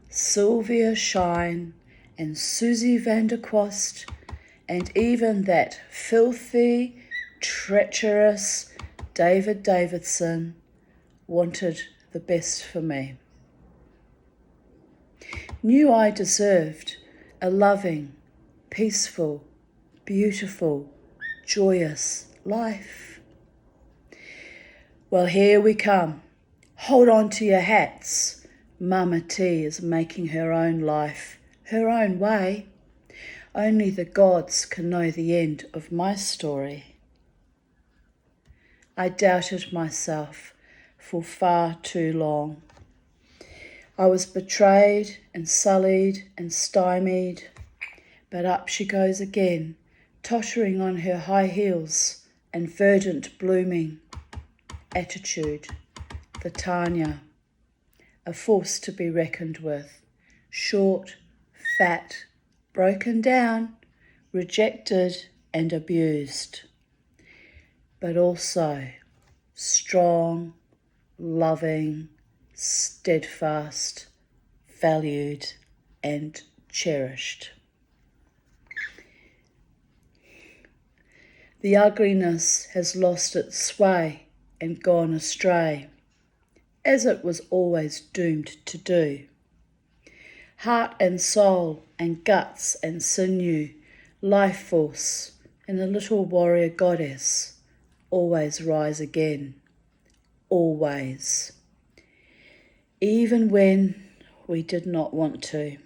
[SPEAKER 1] Sylvia Shine and Susie Vanderquast, and even that filthy, treacherous David Davidson, wanted the best for me. Knew I deserved a loving, peaceful, beautiful, joyous life. Well, here we come. Hold on to your hats. Mama T is making her own life, her own way. Only the gods can know the end of my story. I doubted myself for far too long. I was betrayed and sullied and stymied, but up she goes again, tottering on her high heels and verdant blooming attitude, the Tanya, a force to be reckoned with, short, fat, broken down, rejected and abused, but also strong, loving, steadfast, valued, and cherished. The ugliness has lost its sway and gone astray, as it was always doomed to do. Heart and soul and guts and sinew, life force and a little warrior goddess always rise again, always, even when we did not want to.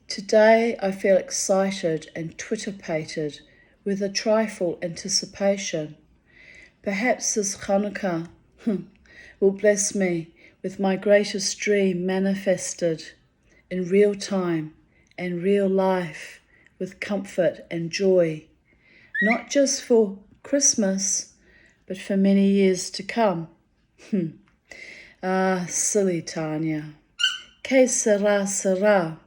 [SPEAKER 1] Today I feel excited and twitterpated with a trifle anticipation. Perhaps this Chanukah will bless me with my greatest dream manifested in real time and real life with comfort and joy, not just for Christmas, but for many years to come. Ah, silly Tanya. Que sera, sera.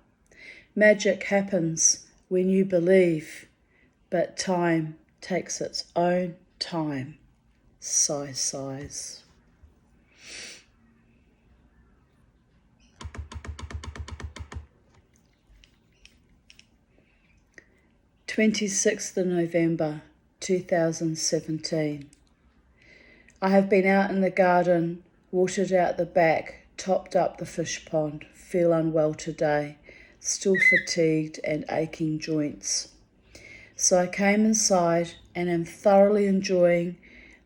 [SPEAKER 1] Magic happens when you believe, but time takes its own time. Sigh, sighs. 26th of November 2017. I have been out in the garden, watered out the back, topped up the fish pond, feel unwell today, still fatigued and aching joints. So I came inside and am thoroughly enjoying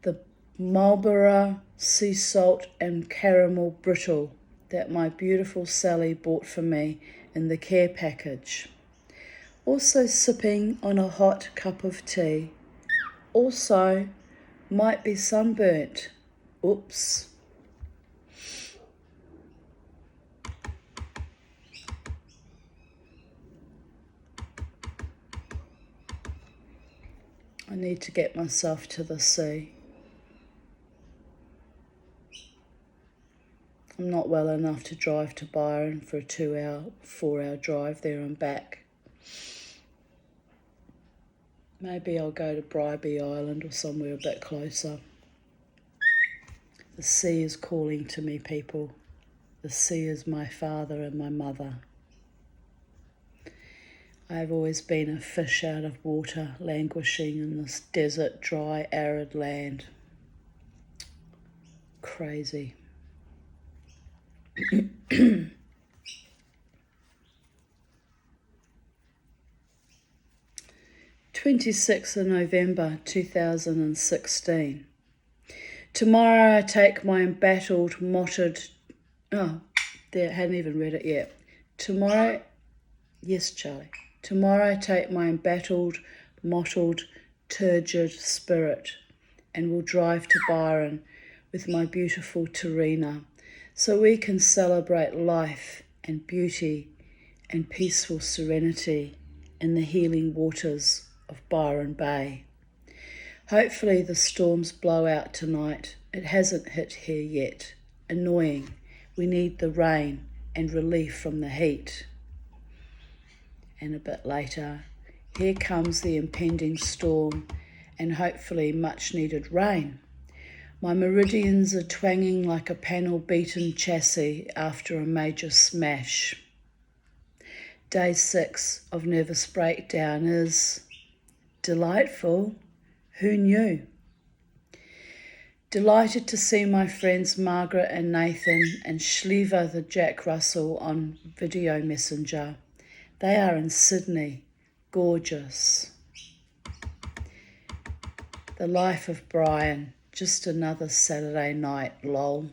[SPEAKER 1] the Marlborough sea salt and caramel brittle that my beautiful Sally bought for me in the care package. Also sipping on a hot cup of tea. Also might be sunburnt. Oops. I need to get myself to the sea. I'm not well enough to drive to Byron for a 4-hour drive there and back. Maybe I'll go to Bribie Island or somewhere a bit closer. The sea is calling to me, people. The sea is my father and my mother. I've always been a fish out of water, languishing in this desert, dry, arid land. Crazy. 26th of November 2016. Tomorrow I take my embattled, mottled... Oh, there, I hadn't even read it yet. Tomorrow... Yes, Charlie. Tomorrow I take my embattled, mottled, turgid spirit and will drive to Byron with my beautiful Terina so we can celebrate life and beauty and peaceful serenity in the healing waters of Byron Bay. Hopefully the storms blow out tonight. It hasn't hit here yet. Annoying. We need the rain and relief from the heat. And a bit later, here comes the impending storm and hopefully much needed rain. My meridians are twanging like a panel-beaten chassis after a major smash. Day 6 of nervous breakdown is delightful. Who knew? Delighted to see my friends Margaret and Nathan and Shliva the Jack Russell on video messenger. They are in Sydney. Gorgeous. The Life of Brian. Just another Saturday night, lol.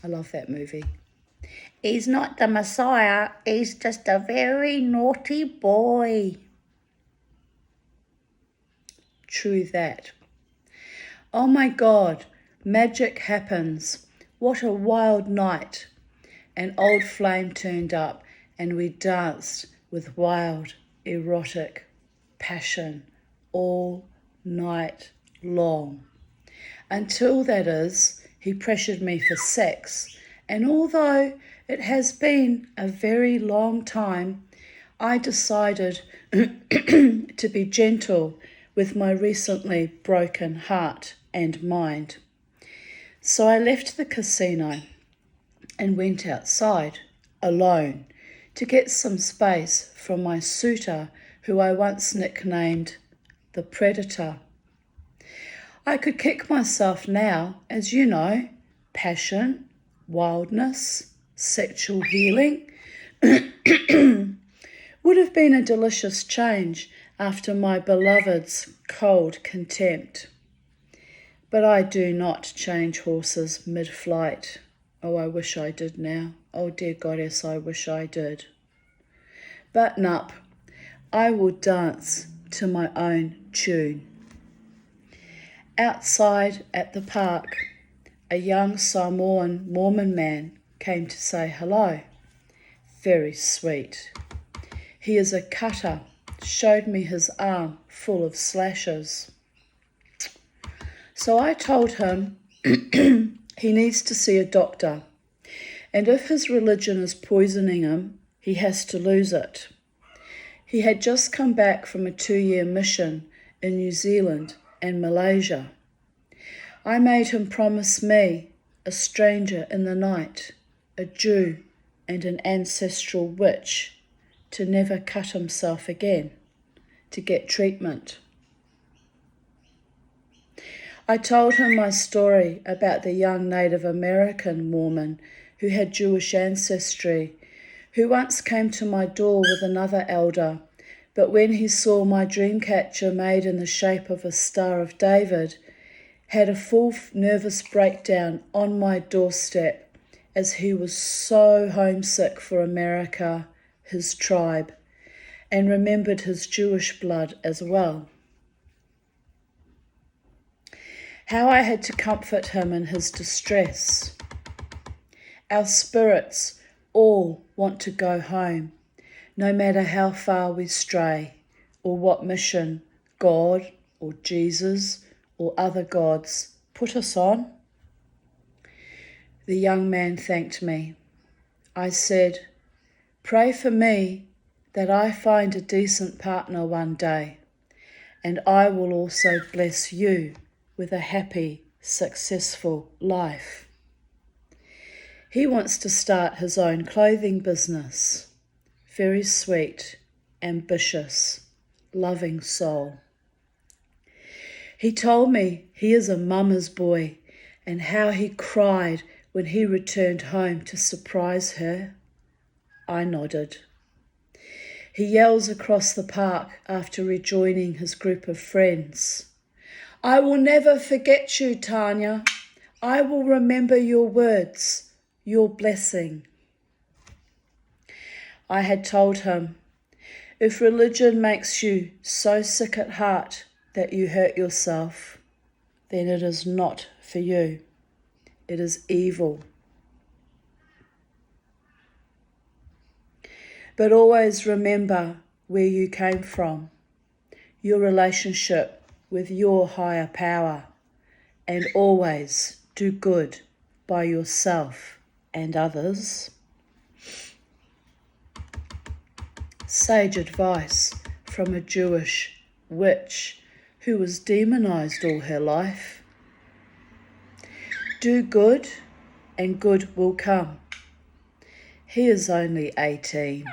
[SPEAKER 1] I love that movie. He's not the Messiah. He's just a very naughty boy. True that. Oh my God, magic happens. What a wild night. An old flame turned up and we danced with wild, erotic passion all night long. Until, that is, he pressured me for sex. And although it has been a very long time, I decided to be gentle with my recently broken heart and mind. So I left the casino and went outside alone to get some space from my suitor, who I once nicknamed the Predator. I could kick myself now, as you know, passion, wildness, sexual healing would have been a delicious change after my beloved's cold contempt. But I do not change horses mid-flight. Oh, I wish I did now. Oh, dear goddess, I wish I did. Button up. I will dance to my own tune. Outside at the park, a young Samoan Mormon man came to say hello. Very sweet. He is a cutter, showed me his arm full of slashes. So I told him he needs to see a doctor, and if his religion is poisoning him, he has to lose it. He had just come back from a 2-year mission in New Zealand and Malaysia. I made him promise me, a stranger in the night, a Jew and an ancestral witch, to never cut himself again, to get treatment. I told him my story about the young Native American Mormon who had Jewish ancestry, who once came to my door with another elder, but when he saw my dream catcher made in the shape of a Star of David, had a full nervous breakdown on my doorstep, as he was so homesick for America, his tribe, and remembered his Jewish blood as well. How I had to comfort him in his distress. Our spirits all want to go home, no matter how far we stray, or what mission God or Jesus or other gods put us on. The young man thanked me. I said, "Pray for me that I find a decent partner one day, and I will also bless you with a happy, successful life." He wants to start his own clothing business. Very sweet, ambitious, loving soul. He told me he is a mama's boy and how he cried when he returned home to surprise her. I nodded. He yells across the park after rejoining his group of friends. "I will never forget you, Tanya. I will remember your words, your blessing." I had told him, if religion makes you so sick at heart that you hurt yourself, then it is not for you. It is evil. But always remember where you came from, your relationship with your higher power, and always do good by yourself and others. Sage advice from a Jewish witch who was demonized all her life. Do good and good will come. He is only 18.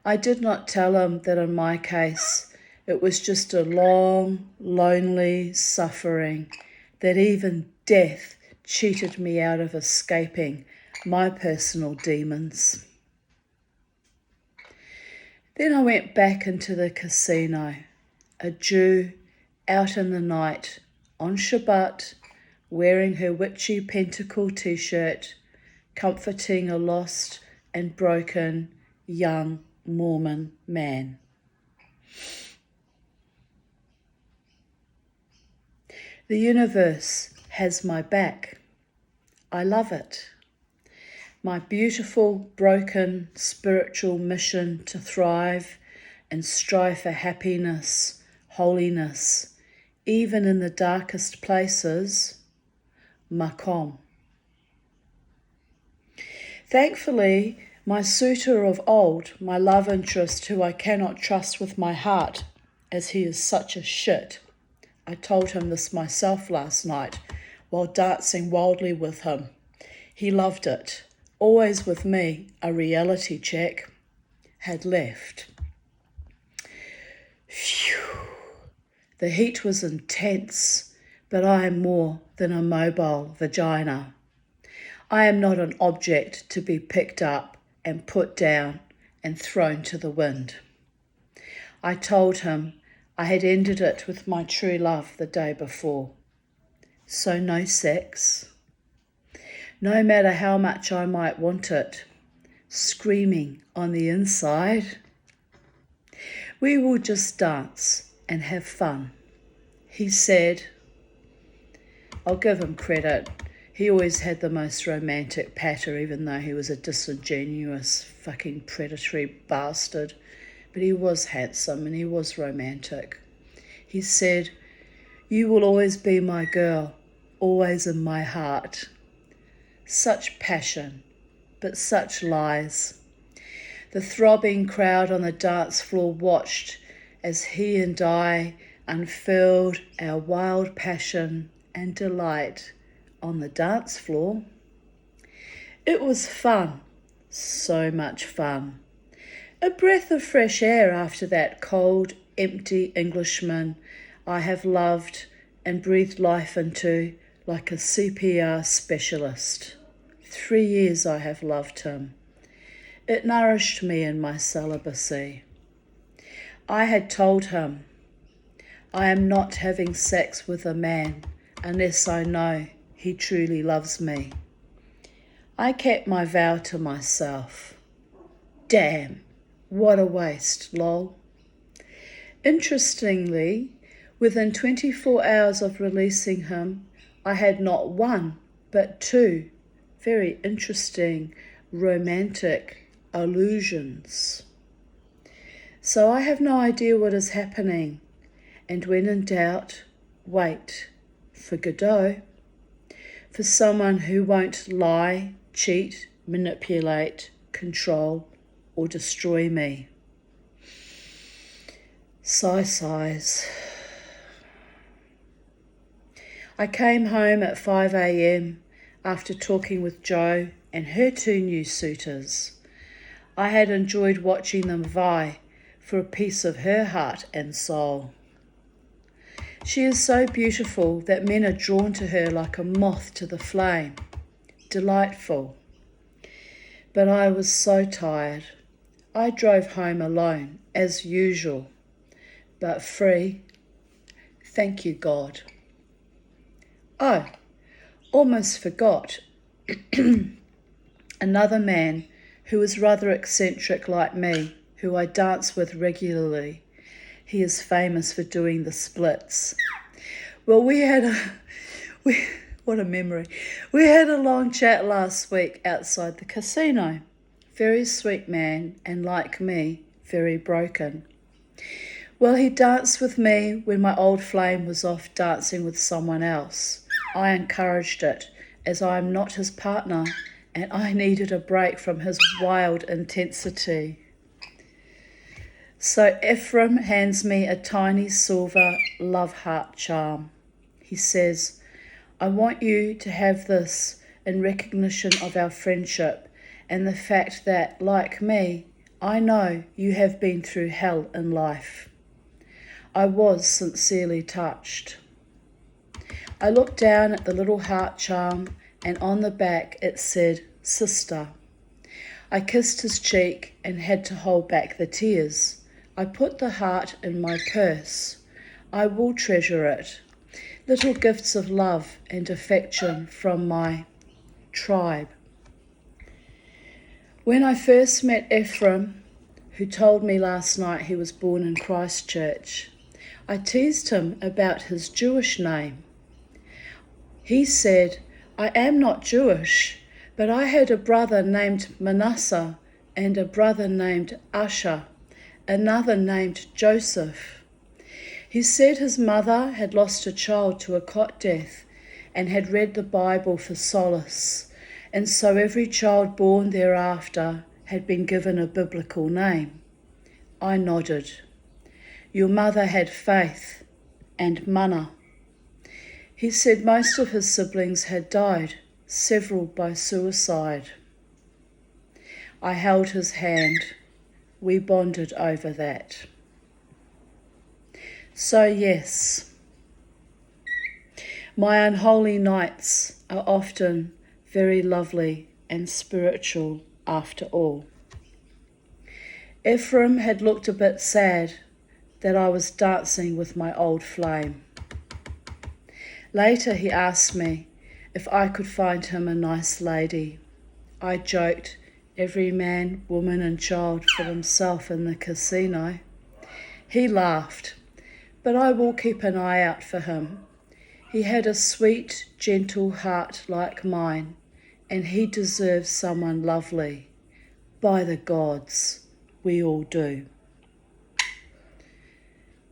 [SPEAKER 1] I did not tell him that in my case it was just a long, lonely suffering, that even death cheated me out of escaping my personal demons. Then I went back into the casino, a Jew out in the night on Shabbat, wearing her witchy pentacle t-shirt, comforting a lost and broken young Mormon man. The universe has my back. I love it. My beautiful, broken spiritual mission to thrive and strive for happiness, holiness, even in the darkest places, makom. Thankfully, My suitor of old, my love interest who I cannot trust with my heart, as he is such a shit. I told him this myself last night while dancing wildly with him. He loved it. Always with me, a reality check had left. Phew. The heat was intense, but I am more than a mobile vagina. I am not an object to be picked up and put down and thrown to the wind. I told him I had ended it with my true love the day before. So no sex. No matter how much I might want it, screaming on the inside. We will just dance and have fun. He said, I'll give him credit. He always had the most romantic patter, even though he was a disingenuous, fucking predatory bastard. But he was handsome and he was romantic. He said, you will always be my girl, always in my heart. Such passion, but such lies. The throbbing crowd on the dance floor watched as he and I unfurled our wild passion and delight on the dance floor. It was fun, so much fun. A breath of fresh air after that cold, empty Englishman I have loved and breathed life into like a CPR specialist. 3 years I have loved him. It nourished me in my celibacy. I had told him, I am not having sex with a man unless I know he truly loves me. I kept my vow to myself. Damn, what a waste, lol. Interestingly, within 24 hours of releasing him, I had not one, but two very interesting, romantic illusions. So I have no idea what is happening, and when in doubt, wait for Godot. For someone who won't lie, cheat, manipulate, control, or destroy me. Sighs. I came home at 5 a.m. after talking with Jo and her 2 new suitors. I had enjoyed watching them vie for a piece of her heart and soul. She is so beautiful that men are drawn to her like a moth to the flame. Delightful. But I was so tired. I drove home alone, as usual, but free. Thank you, God. Oh, almost forgot. Another man who is rather eccentric like me, who I dance with regularly. He is famous for doing the splits. Well, what a memory. We had a long chat last week outside the casino. Very sweet man, and like me, very broken. Well, he danced with me when my old flame was off dancing with someone else. I encouraged it, as I am not his partner, and I needed a break from his wild intensity. So Ephraim hands me a tiny silver love heart charm. He says, I want you to have this in recognition of our friendship and the fact that, like me, I know you have been through hell in life. I was sincerely touched. I looked down at the little heart charm, and on the back it said, Sister. I kissed his cheek and had to hold back the tears. I put the heart in my purse. I will treasure it. Little gifts of love and affection from my tribe. When I first met Ephraim, who told me last night he was born in Christchurch, I teased him about his Jewish name. He said, I am not Jewish, but I had a brother named Manasseh and a brother named Asher, another named Joseph. He said his mother had lost a child to a cot death and had read the Bible for solace, and so every child born thereafter had been given a biblical name. I nodded. Your mother had faith and mana. He said most of his siblings had died, several by suicide. I held his hand. We bonded over that. So yes, my unholy nights are often very lovely and spiritual after all. Ephraim had looked a bit sad that I was dancing with my old flame. Later he asked me if I could find him a nice lady. I joked, every man, woman and child for himself in the casino. He laughed, but I will keep an eye out for him. He had a sweet, gentle heart like mine, and he deserves someone lovely. By the gods, we all do.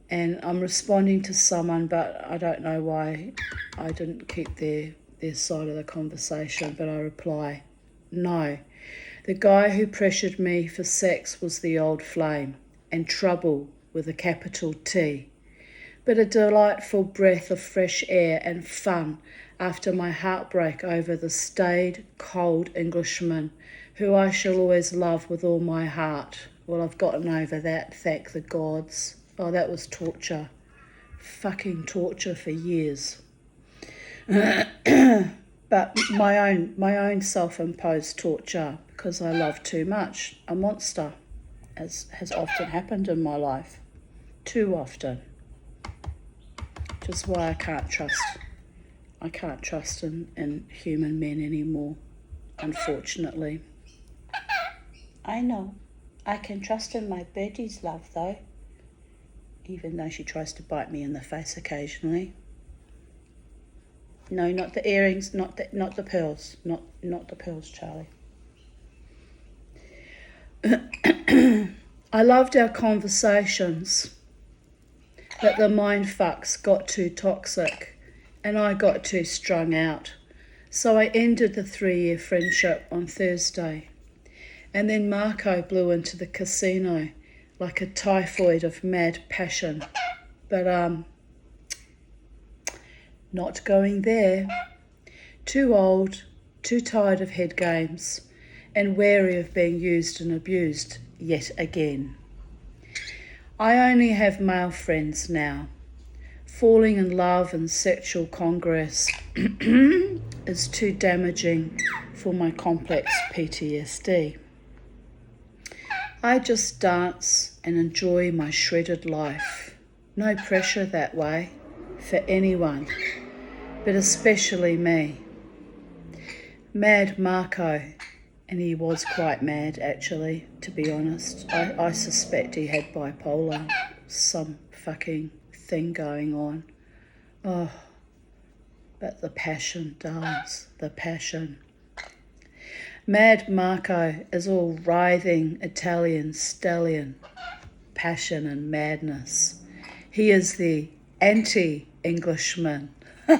[SPEAKER 1] And I'm responding to someone, but I don't know why I didn't keep their side of the conversation, but I reply, no. The guy who pressured me for sex was the old flame, and trouble with a capital T. But a delightful breath of fresh air and fun after my heartbreak over the staid, cold Englishman who I shall always love with all my heart. Well, I've gotten over that, thank the gods. Oh, that was torture. Fucking torture for years. But my own self-imposed torture because I love too much. A monster, as has often happened in my life. Too often. Which is why I can't trust in human men anymore, unfortunately. I know. I can trust in my birdie's love, though. Even though she tries to bite me in the face occasionally. No, not the earrings, not the pearls. Not the pearls, Charlie. I loved our conversations, but the mind fucks got too toxic and I got too strung out. So I ended the 3-year friendship on Thursday. And then Marco blew into the casino like a typhoid of mad passion. But not going there. Too old, too tired of head games, and wary of being used and abused yet again. I only have male friends now. Falling in love and sexual congress is too damaging for my complex PTSD. I just dance and enjoy my shredded life. No pressure that way for anyone, but especially me. Mad Marco, and he was quite mad actually, to be honest. I suspect he had bipolar, some fucking thing going on. Oh, but the passion, darlings, the passion. Mad Marco is all writhing Italian stallion, passion and madness. He is the anti-Englishman. Well,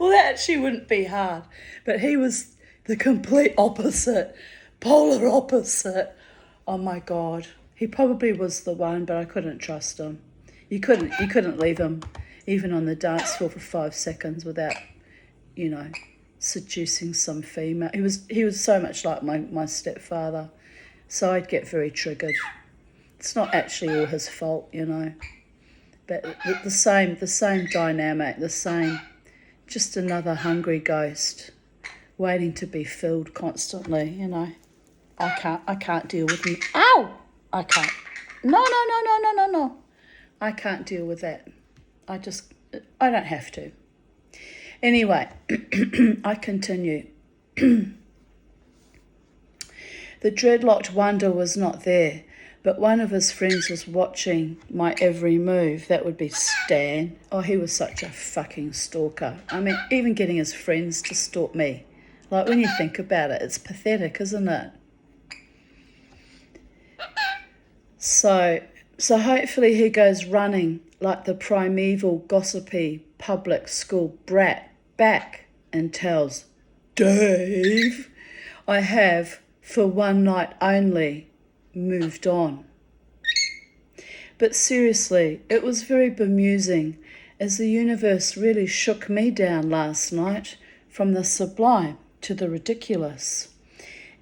[SPEAKER 1] that actually wouldn't be hard, but he was the complete opposite, polar opposite. Oh my God, he probably was the one, but I couldn't trust him. You couldn't leave him even on the dance floor for 5 seconds without, seducing some female. He was so much like my stepfather, so I'd get very triggered. It's not actually all his fault, but the same dynamic, the same, just another hungry ghost waiting to be filled constantly. I can't deal with him. Ow! I can't. No. I can't deal with that. I don't have to. Anyway, I continue. The dreadlocked wonder was not there, but one of his friends was watching my every move. That would be Stan. Oh, he was such a fucking stalker. I mean, even getting his friends to stalk me. Like, when you think about it, it's pathetic, isn't it? So hopefully he goes running like the primeval, gossipy, public school brat back and tells Dave, I have, for one night only, moved on. But seriously, it was very bemusing, as the universe really shook me down last night, from the sublime to the ridiculous.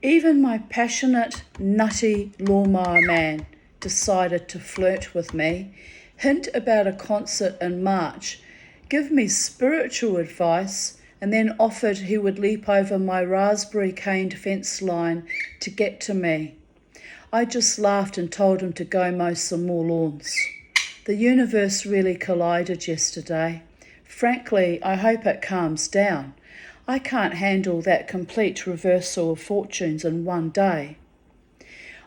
[SPEAKER 1] Even my passionate, nutty lawnmower man decided to flirt with me, hint about a concert in March, give me spiritual advice, and then offered he would leap over my raspberry caned fence line to get to me. I just laughed and told him to go mow some more lawns. The universe really collided yesterday. Frankly, I hope it calms down. I can't handle that complete reversal of fortunes in one day.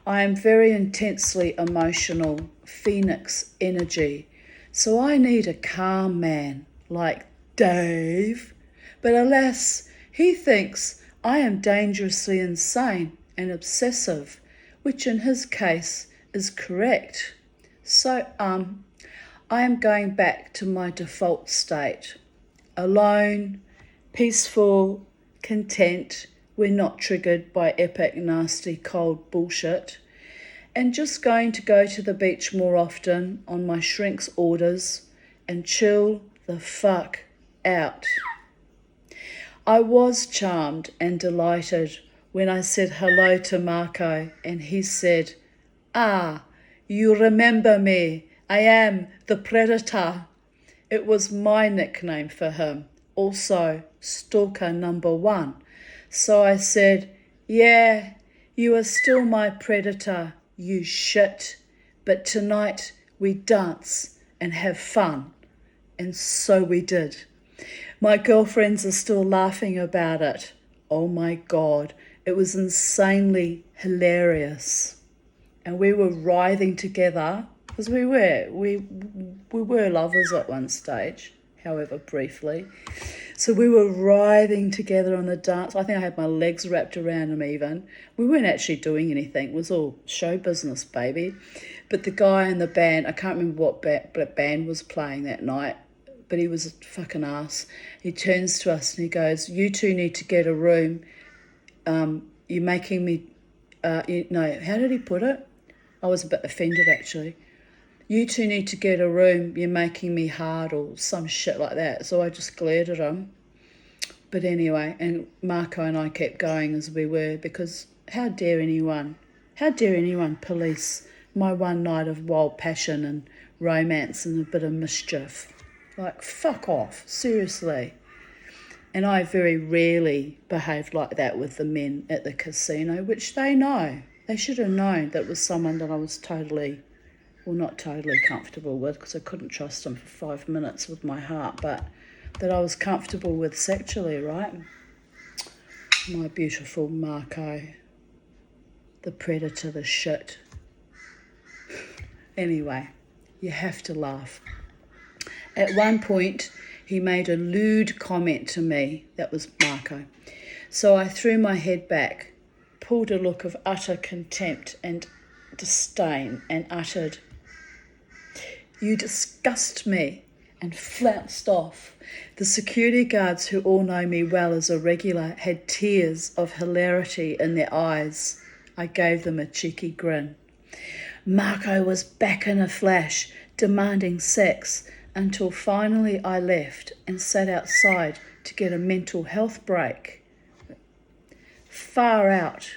[SPEAKER 1] I am very intensely emotional, phoenix energy, so I need a calm man like Dave. But alas, he thinks I am dangerously insane and obsessive, which in his case is correct. So, I am going back to my default state. Alone, peaceful, content, we're not triggered by epic, nasty, cold bullshit, and just going to go to the beach more often on my shrink's orders and chill the fuck out. I was charmed and delighted when I said hello to Marco and he said, "Ah, you remember me. I am the Predator." It was my nickname for him, also Stalker number 1. So I said, "Yeah, you are still my predator, you shit. But tonight we dance and have fun." And so we did. My girlfriends are still laughing about it. Oh my God, it was insanely hilarious. And we were writhing together, because we were lovers at one stage, however briefly. So we were writhing together on the dance. I think I had my legs wrapped around him even. We weren't actually doing anything. It was all show business, baby. But the guy in the band, I can't remember what band was playing that night, but he was a fucking ass. He turns to us and he goes, "You two need to get a room. You're making me..." How did he put it? I was a bit offended actually. "You two need to get a room. You're making me hard," or some shit like that. So I just glared at him. But anyway, and Marco and I kept going as we were, because how dare anyone police my one night of wild passion and romance and a bit of mischief. Like, fuck off, seriously. And I very rarely behaved like that with the men at the casino, which they know. They should have known that it was someone that I was not totally comfortable with, because I couldn't trust him for 5 minutes with my heart, but that I was comfortable with sexually, right? My beautiful Marco, the predator, the shit. Anyway, you have to laugh. At one point, he made a lewd comment to me. That was Marco. So I threw my head back, pulled a look of utter contempt and disdain, and uttered, "You disgust me," and flounced off. The security guards, who all know me well as a regular, had tears of hilarity in their eyes. I gave them a cheeky grin. Marco was back in a flash, demanding sex, until finally I left and sat outside to get a mental health break. Far out.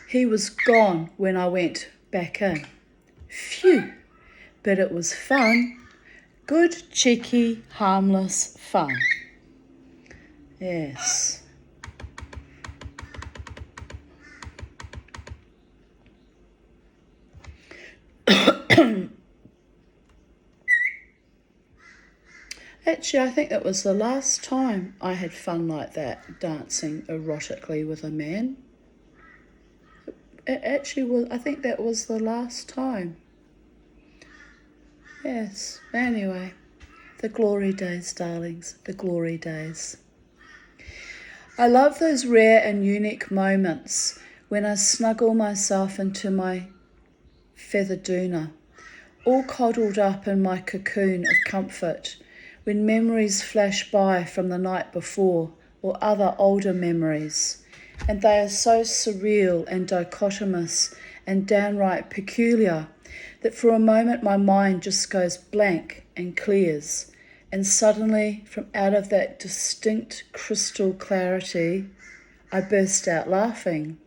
[SPEAKER 1] He was gone when I went back in. Phew, but it was fun. Good, cheeky, harmless fun. Yes. Actually, I think that was the last time I had fun like that, dancing erotically with a man. It actually was, I think that was the last time. Yes, anyway, the glory days, darlings, the glory days. I love those rare and unique moments when I snuggle myself into my featherdoona, all coddled up in my cocoon of comfort, when memories flash by from the night before or other older memories, and they are so surreal and dichotomous and downright peculiar that for a moment my mind just goes blank and clears, and suddenly from out of that distinct crystal clarity I burst out laughing.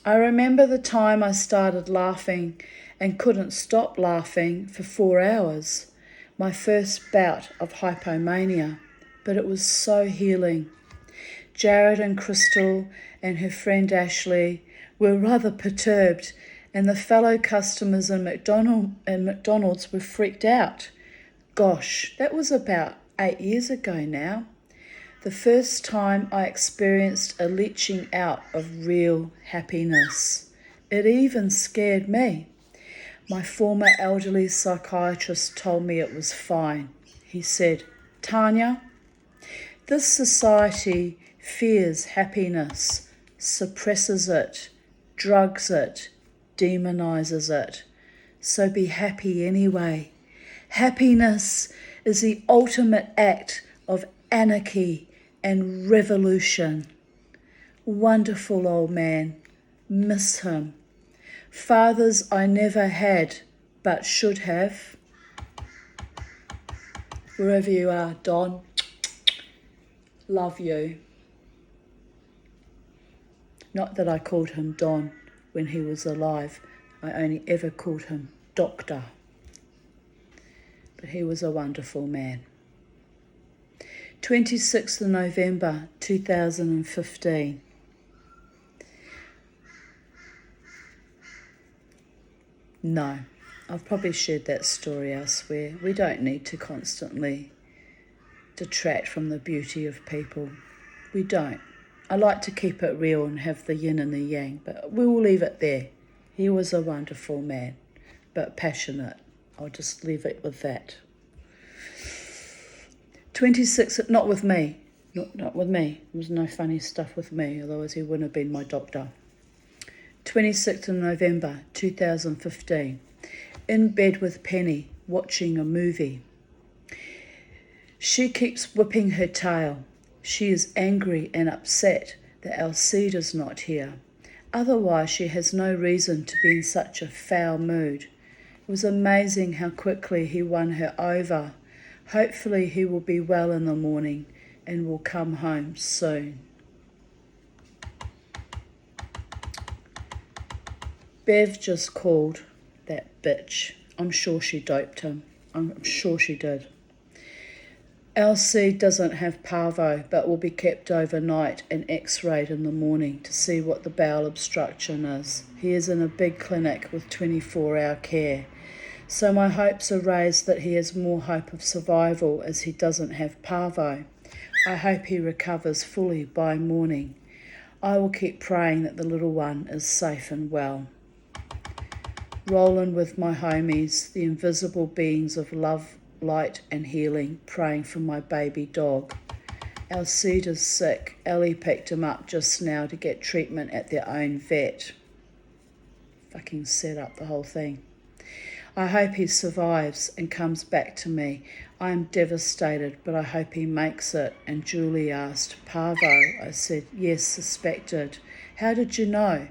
[SPEAKER 1] I remember the time I started laughing and couldn't stop laughing for 4 hours, my first bout of hypomania, but it was so healing. Jared and Crystal and her friend Ashley were rather perturbed, and the fellow customers in McDonald's were freaked out. Gosh, that was about 8 years ago now. The first time I experienced a leaching out of real happiness. It even scared me. My former elderly psychiatrist told me it was fine. He said, "Tanya, this society fears happiness, suppresses it, drugs it, demonizes it. So be happy anyway. Happiness is the ultimate act of anarchy and revolution." Wonderful old man. Miss him. Fathers I never had, but should have. Wherever you are, Don, love you. Not that I called him Don when he was alive. I only ever called him Doctor. But he was a wonderful man. 26th of November 2015. No, I've probably shared that story elsewhere. We don't need to constantly detract from the beauty of people. We don't. I like to keep it real and have the yin and the yang, but we will leave it there. He was a wonderful man, but passionate. I'll just leave it with that. 26, not with me. Not with me. There was no funny stuff with me, otherwise he wouldn't have been my doctor. 26th of November 2015. In bed with Penny, watching a movie. She keeps whipping her tail. She is angry and upset that Alcida's not here. Otherwise, she has no reason to be in such a foul mood. It was amazing how quickly he won her over. Hopefully he will be well in the morning and will come home soon. Bev just called, that bitch. I'm sure she doped him. I'm sure she did. LC doesn't have parvo, but will be kept overnight and x-rayed in the morning to see what the bowel obstruction is. He is in a big clinic with 24-hour care. So my hopes are raised that he has more hope of survival as he doesn't have parvo. I hope he recovers fully by morning. I will keep praying that the little one is safe and well. Rolling with my homies, the invisible beings of love, light and healing, praying for my baby dog. Alcida's sick. Ellie picked him up just now to get treatment at their own vet. Fucking set up the whole thing. I hope he survives and comes back to me. I am devastated, but I hope he makes it. And Julie asked, "Parvo?" I said, "Yes, suspected." "How did you know?"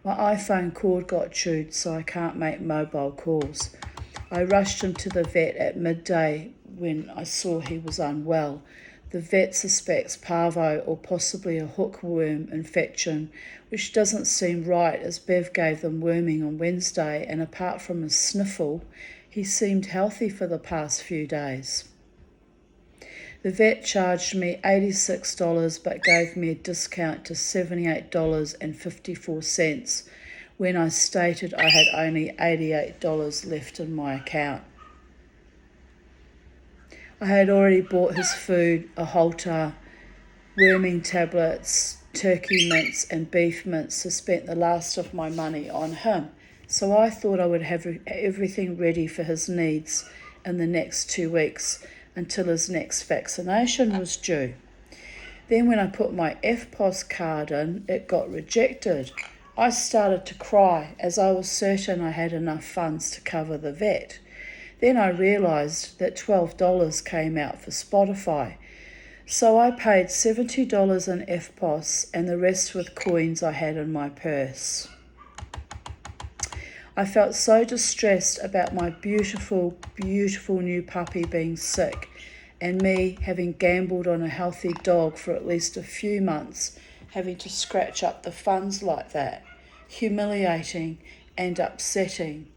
[SPEAKER 1] "My iPhone cord got chewed, so I can't make mobile calls." I rushed him to the vet at midday when I saw he was unwell. The vet suspects parvo or possibly a hookworm infection, which doesn't seem right as Bev gave them worming on Wednesday, and apart from a sniffle, he seemed healthy for the past few days. The vet charged me $86 but gave me a discount to $78.54 when I stated I had only $88 left in my account. I had already bought his food, a halter, worming tablets, turkey mince and beef mince, so spent the last of my money on him. So I thought I would have everything ready for his needs in the next 2 weeks until his next vaccination was due. Then when I put my EFTPOS card in, it got rejected. I started to cry as I was certain I had enough funds to cover the vet. Then I realised that $12 came out for Spotify. So I paid $70 in EFTPOS and the rest with coins I had in my purse. I felt so distressed about my beautiful, beautiful new puppy being sick and me having gambled on a healthy dog for at least a few months, having to scratch up the funds like that. Humiliating and upsetting.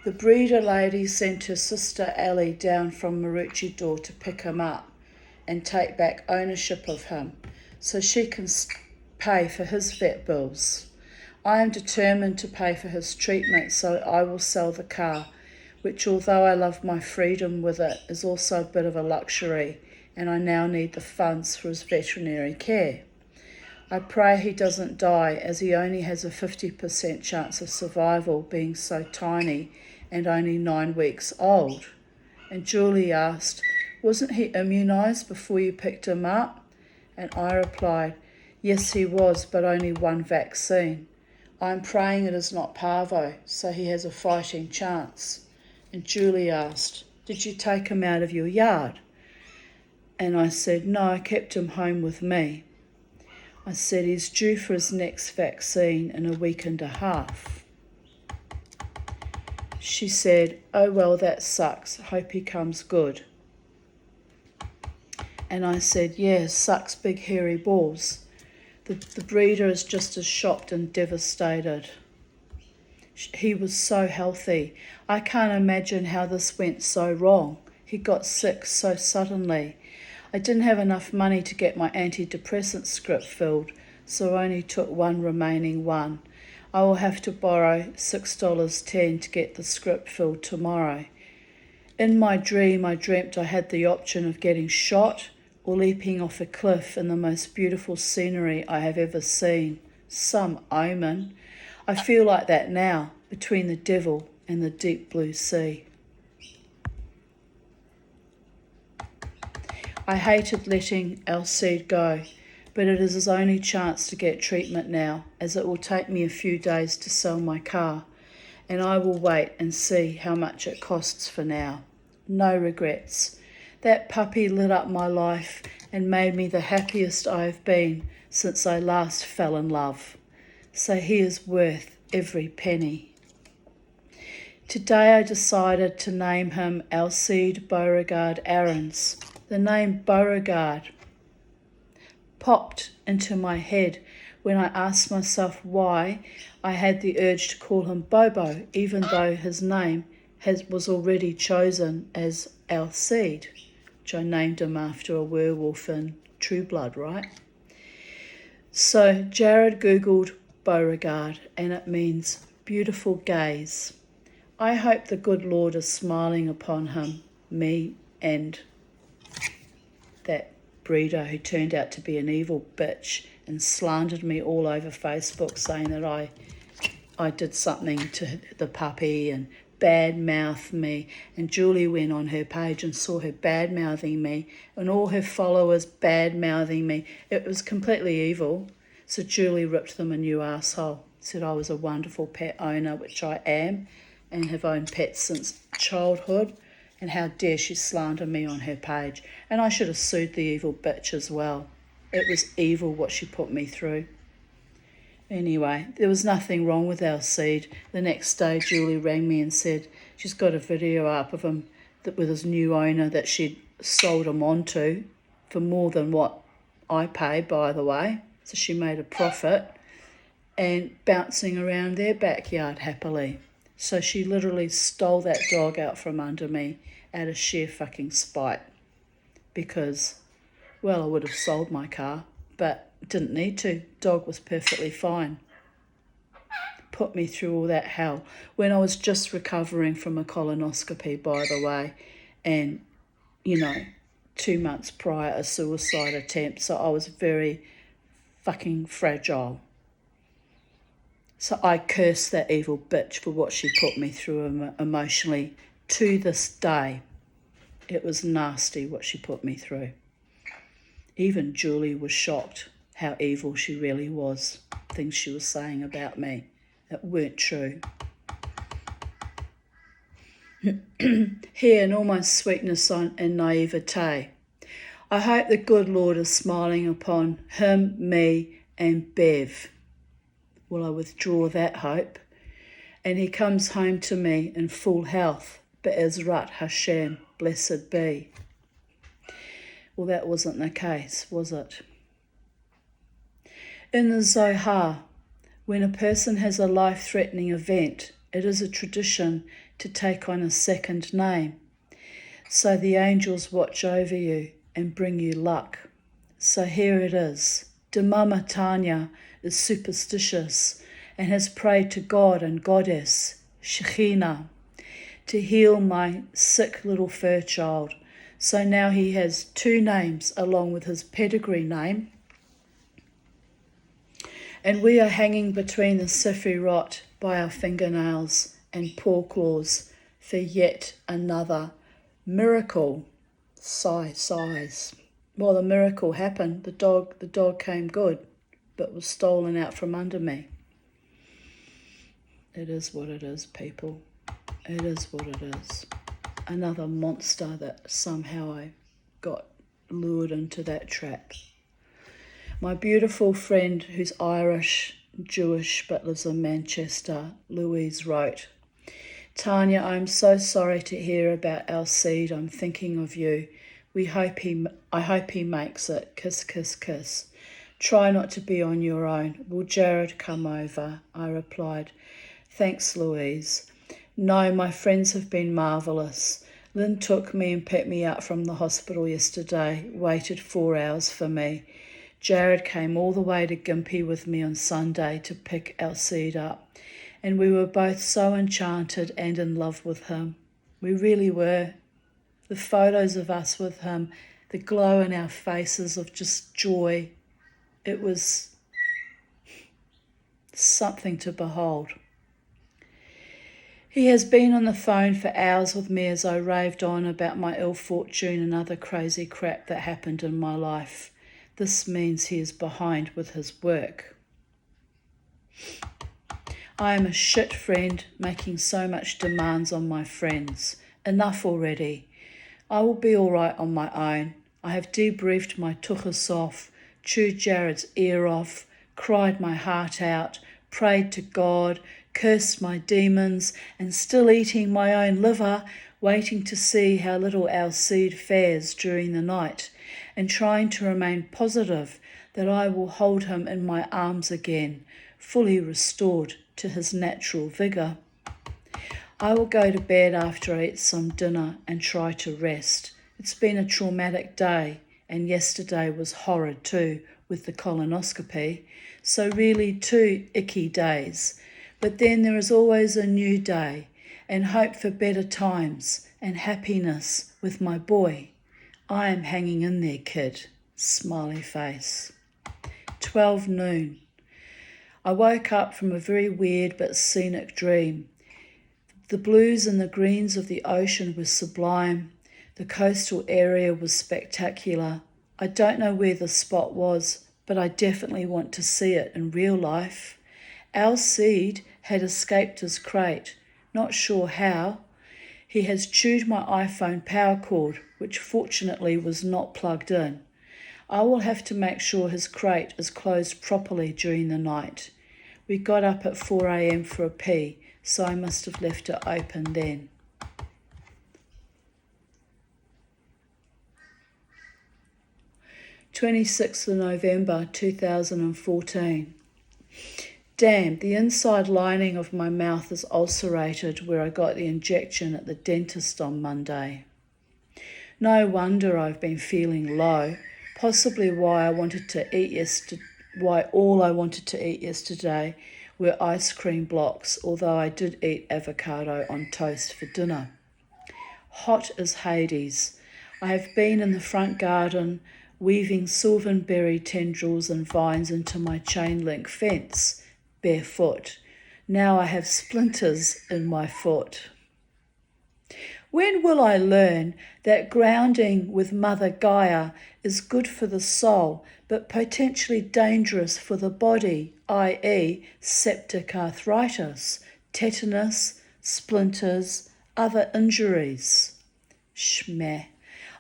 [SPEAKER 1] The breeder lady sent her sister Ellie down from Maroochydore to pick him up and take back ownership of him so she can pay for his vet bills. I am determined to pay for his treatment, so I will sell the car, which, although I love my freedom with it, is also a bit of a luxury, and I now need the funds for his veterinary care. I pray he doesn't die, as he only has a 50% chance of survival, being so tiny and only 9 weeks old. And Julie asked, wasn't he immunised before you picked him up? And I replied, yes, he was, but only one vaccine. I'm praying it is not parvo, so he has a fighting chance. And Julie asked, did you take him out of your yard? And I said, no, I kept him home with me. I said, he's due for his next vaccine in a week and a half. She said, oh well, that sucks. Hope he comes good. And I said, yeah, sucks big hairy balls. The breeder is just as shocked and devastated. He was so healthy. I can't imagine how this went so wrong. He got sick so suddenly. I didn't have enough money to get my antidepressant script filled, so I only took one remaining one. I will have to borrow $6.10 to get the script filled tomorrow. In my dream, I dreamt I had the option of getting shot or leaping off a cliff in the most beautiful scenery I have ever seen. Some omen. I feel like that now, between the devil and the deep blue sea. I hated letting Alcide go, but it is his only chance to get treatment now, as it will take me a few days to sell my car, and I will wait and see how much it costs for now. No regrets. That puppy lit up my life and made me the happiest I have been since I last fell in love. So he is worth every penny. Today I decided to name him Alcide Beauregard Aarons. The name Beauregard popped into my head when I asked myself why I had the urge to call him Bobo, even though his name was already chosen as Alcide, which I named him after a werewolf in True Blood, right? So Jared Googled Beauregard and it means beautiful gaze. I hope the good Lord is smiling upon him, me, and that breeder who turned out to be an evil bitch and slandered me all over Facebook saying that I did something to the puppy and bad-mouthed me. And Julie went on her page and saw her bad-mouthing me and all her followers bad-mouthing me. It was completely evil. So Julie ripped them a new asshole, said I was a wonderful pet owner, which I am, and have owned pets since childhood. And how dare she slander me on her page. And I should have sued the evil bitch as well. It was evil what she put me through. Anyway, there was nothing wrong with Alcide. The next day, Julie rang me and said she's got a video up of him with his new owner that she'd sold him onto for more than what I paid, by the way. So she made a profit and bouncing around their backyard happily. So she literally stole that dog out from under me out of sheer fucking spite. Because, well, I would have sold my car, but didn't need to. Dog was perfectly fine. Put me through all that hell when I was just recovering from a colonoscopy, by the way, and, 2 months prior, a suicide attempt. So I was very fucking fragile. So I curse that evil bitch for what she put me through emotionally to this day. It was nasty what she put me through. Even Julie was shocked how evil she really was, things she was saying about me that weren't true. Here in all my sweetness and naivete, I hope the good Lord is smiling upon him, me, and Bev. Well, I withdraw that hope. And he comes home to me in full health, Be'ezrat Hashem, blessed be. Well, that wasn't the case, was it? In the Zohar, when a person has a life-threatening event, it is a tradition to take on a second name. So the angels watch over you and bring you luck. So here it is. The Mama Tanya is superstitious and has prayed to God and Goddess, Shekhinah, to heal my sick little fur child. So now he has two names along with his pedigree name. And we are hanging between the Sefirot by our fingernails and paw claws for yet another miracle. Sighs. Well, the miracle happened. The dog came good, but was stolen out from under me. It is what it is, people. It is what it is. Another monster that somehow I got lured into that trap. My beautiful friend who's Irish, Jewish, but lives in Manchester, Louise, wrote, Tanya, I'm so sorry to hear about Alcide. I'm thinking of you. I hope he makes it. Kiss, kiss, kiss. Try not to be on your own. Will Jared come over? I replied. Thanks, Louise. No, my friends have been marvellous. Lynn took me and picked me up from the hospital yesterday, waited 4 hours for me. Jared came all the way to Gympie with me on Sunday to pick Alcide up, and we were both so enchanted and in love with him. We really were. The photos of us with him, the glow in our faces of just joy, it was something to behold. He has been on the phone for hours with me as I raved on about my ill fortune and other crazy crap that happened in my life. This means he is behind with his work. I am a shit friend, making so much demands on my friends. Enough already. I will be all right on my own. I have debriefed my tuchus off, chewed Jared's ear off, cried my heart out, prayed to God, cursed my demons, and still eating my own liver, waiting to see how little Alcide fares during the night, and trying to remain positive that I will hold him in my arms again, fully restored to his natural vigour. I will go to bed after I eat some dinner and try to rest. It's been a traumatic day, and yesterday was horrid too, with the colonoscopy, so really 2 icky days. But then there is always a new day, and hope for better times, and happiness with my boy. I am hanging in there, kid. Smiley face. 12 noon. I woke up from a very weird but scenic dream. The blues and the greens of the ocean were sublime. The coastal area was spectacular. I don't know where the spot was, but I definitely want to see it in real life. Alcide had escaped his crate, not sure how. He has chewed my iPhone power cord, which fortunately was not plugged in. I will have to make sure his crate is closed properly during the night. We got up at 4 a.m. for a pee, so I must have left it open then. (26th of November 2014). Damn, the inside lining of my mouth is ulcerated where I got the injection at the dentist on Monday. No wonder I've been feeling low, possibly why all I wanted to eat yesterday were ice cream blocks, although I did eat avocado on toast for dinner. Hot as Hades. I have been in the front garden weaving sylvanberry tendrils and vines into my chain link fence, barefoot. Now I have splinters in my foot. When will I learn that grounding with Mother Gaia is good for the soul, but potentially dangerous for the body, i.e. septic arthritis, tetanus, splinters, other injuries? Shmeh.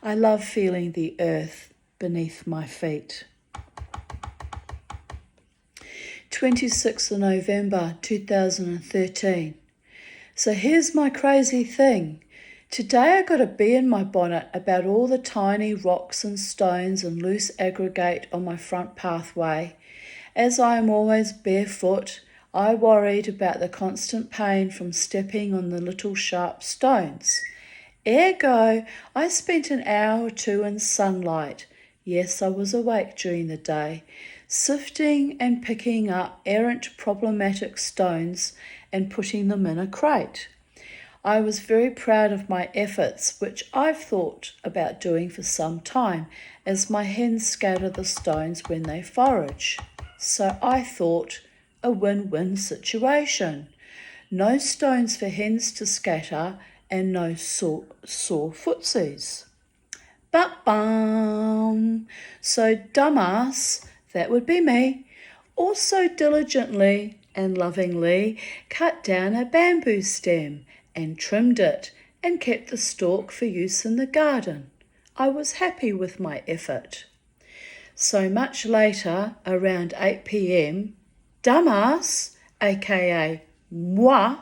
[SPEAKER 1] I love feeling the earth, beneath my feet. 26th of November 2013. So here's my crazy thing. Today I got a bee in my bonnet about all the tiny rocks and stones and loose aggregate on my front pathway. As I am always barefoot, I worried about the constant pain from stepping on the little sharp stones. Ergo, I spent an hour or two in sunlight. Yes, I was awake during the day, sifting and picking up errant problematic stones and putting them in a crate. I was very proud of my efforts, which I've thought about doing for some time, as my hens scatter the stones when they forage. So I thought, a win-win situation. No stones for hens to scatter and no sore footsies. Ba-bum! So dumbass, that would be me, also diligently and lovingly cut down a bamboo stem and trimmed it and kept the stalk for use in the garden. I was happy with my effort. So much later, around 8 p.m, dumbass, aka moi,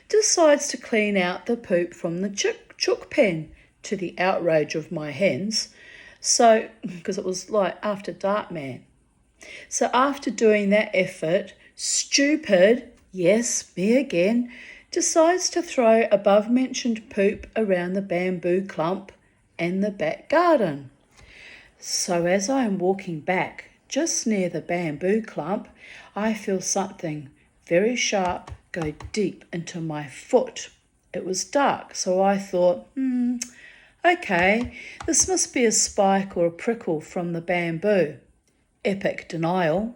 [SPEAKER 1] decides to clean out the poop from the chook pen, to the outrage of my hens. So, because it was like after dark, man. So after doing that effort, stupid, yes, me again, decides to throw above-mentioned poop around the bamboo clump and the back garden. So as I am walking back, just near the bamboo clump, I feel something very sharp go deep into my foot. It was dark, so I thought, okay, this must be a spike or a prickle from the bamboo. Epic denial.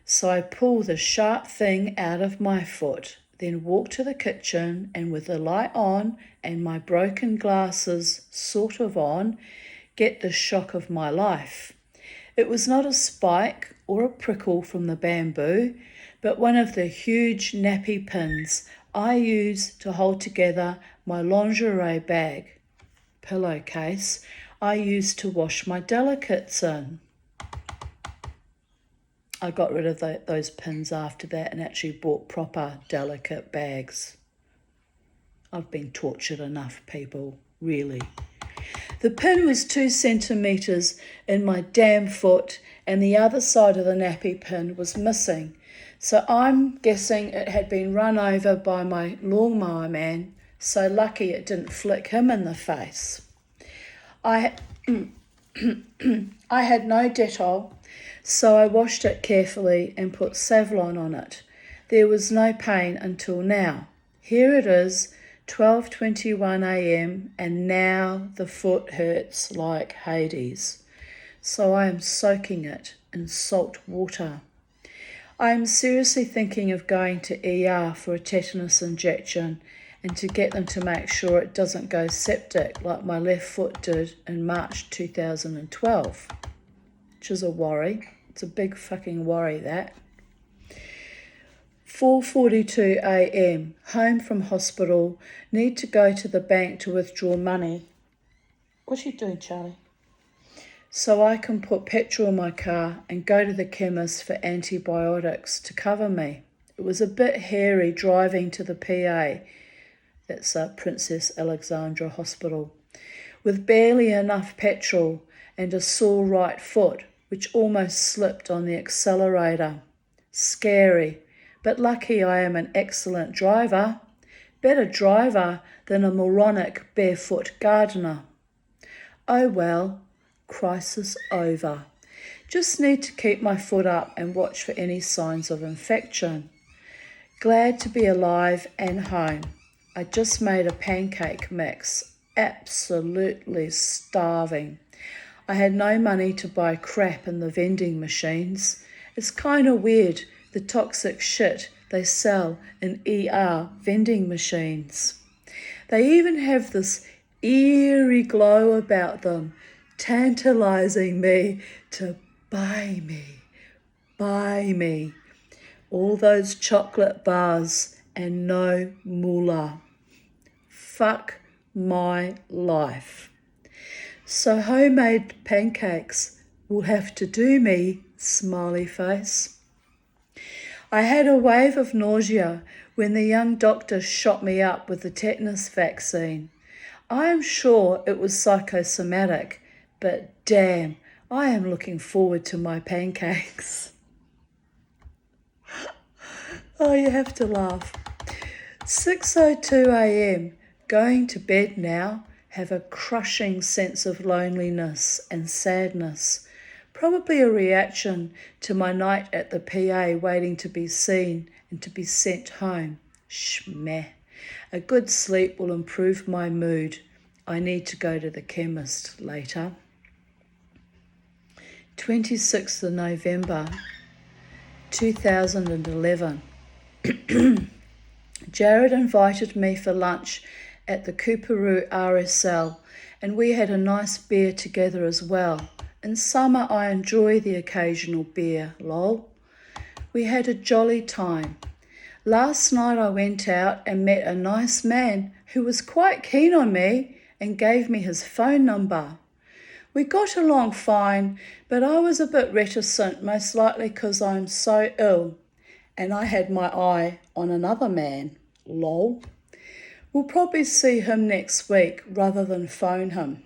[SPEAKER 1] So I pull the sharp thing out of my foot, then walk to the kitchen and with the light on and my broken glasses sort of on, get the shock of my life. It was not a spike or a prickle from the bamboo, but one of the huge nappy pins I use to hold together my lingerie bag, pillowcase I used to wash my delicates in. I got rid of those pins after that and actually bought proper delicate bags. I've been tortured enough, people, really. The pin was 2 centimetres in my damn foot and the other side of the nappy pin was missing. So I'm guessing it had been run over by my lawnmower man, so lucky it didn't flick him in the face. I had no Dettol, so I washed it carefully and put Savlon on it. There was no pain until now. Here it is, 12:21 a.m, and now the foot hurts like Hades. So I am soaking it in salt water. I am seriously thinking of going to ER for a tetanus injection and to get them to make sure it doesn't go septic like my left foot did in March 2012, which is a worry. It's a big fucking worry, that. 4:42 a.m, home from hospital, need to go to the bank to withdraw money. What are you doing, Charlie? So I can put petrol in my car and go to the chemist for antibiotics to cover me. It was a bit hairy driving to the PA, that's Princess Alexandra Hospital, with barely enough petrol and a sore right foot, which almost slipped on the accelerator. Scary, but lucky I am an excellent driver. Better driver than a moronic barefoot gardener. Oh well, crisis over. Just need to keep my foot up and watch for any signs of infection. Glad to be alive and home. I just made a pancake mix. Absolutely starving. I had no money to buy crap in the vending machines. It's kind of weird, the toxic shit they sell in ER vending machines. They even have this eerie glow about them, tantalizing me to buy me. All those chocolate bars and no moolah. Fuck my life. So homemade pancakes will have to do me, smiley face. I had a wave of nausea when the young doctor shot me up with the tetanus vaccine. I am sure it was psychosomatic, but damn, I am looking forward to my pancakes. Oh, you have to laugh. 6:02 a.m, going to bed now, have a crushing sense of loneliness and sadness. Probably a reaction to my night at the PA waiting to be seen and to be sent home. Shmeh. A good sleep will improve my mood. I need to go to the chemist later. 26th of November 2011. Jared invited me for lunch at the Coorparoo RSL, and we had a nice beer together as well. In summer I enjoy the occasional beer, lol. We had a jolly time. Last night I went out and met a nice man who was quite keen on me and gave me his phone number. We got along fine, but I was a bit reticent, most likely because I'm so ill and I had my eye on another man, lol. We'll probably see him next week rather than phone him.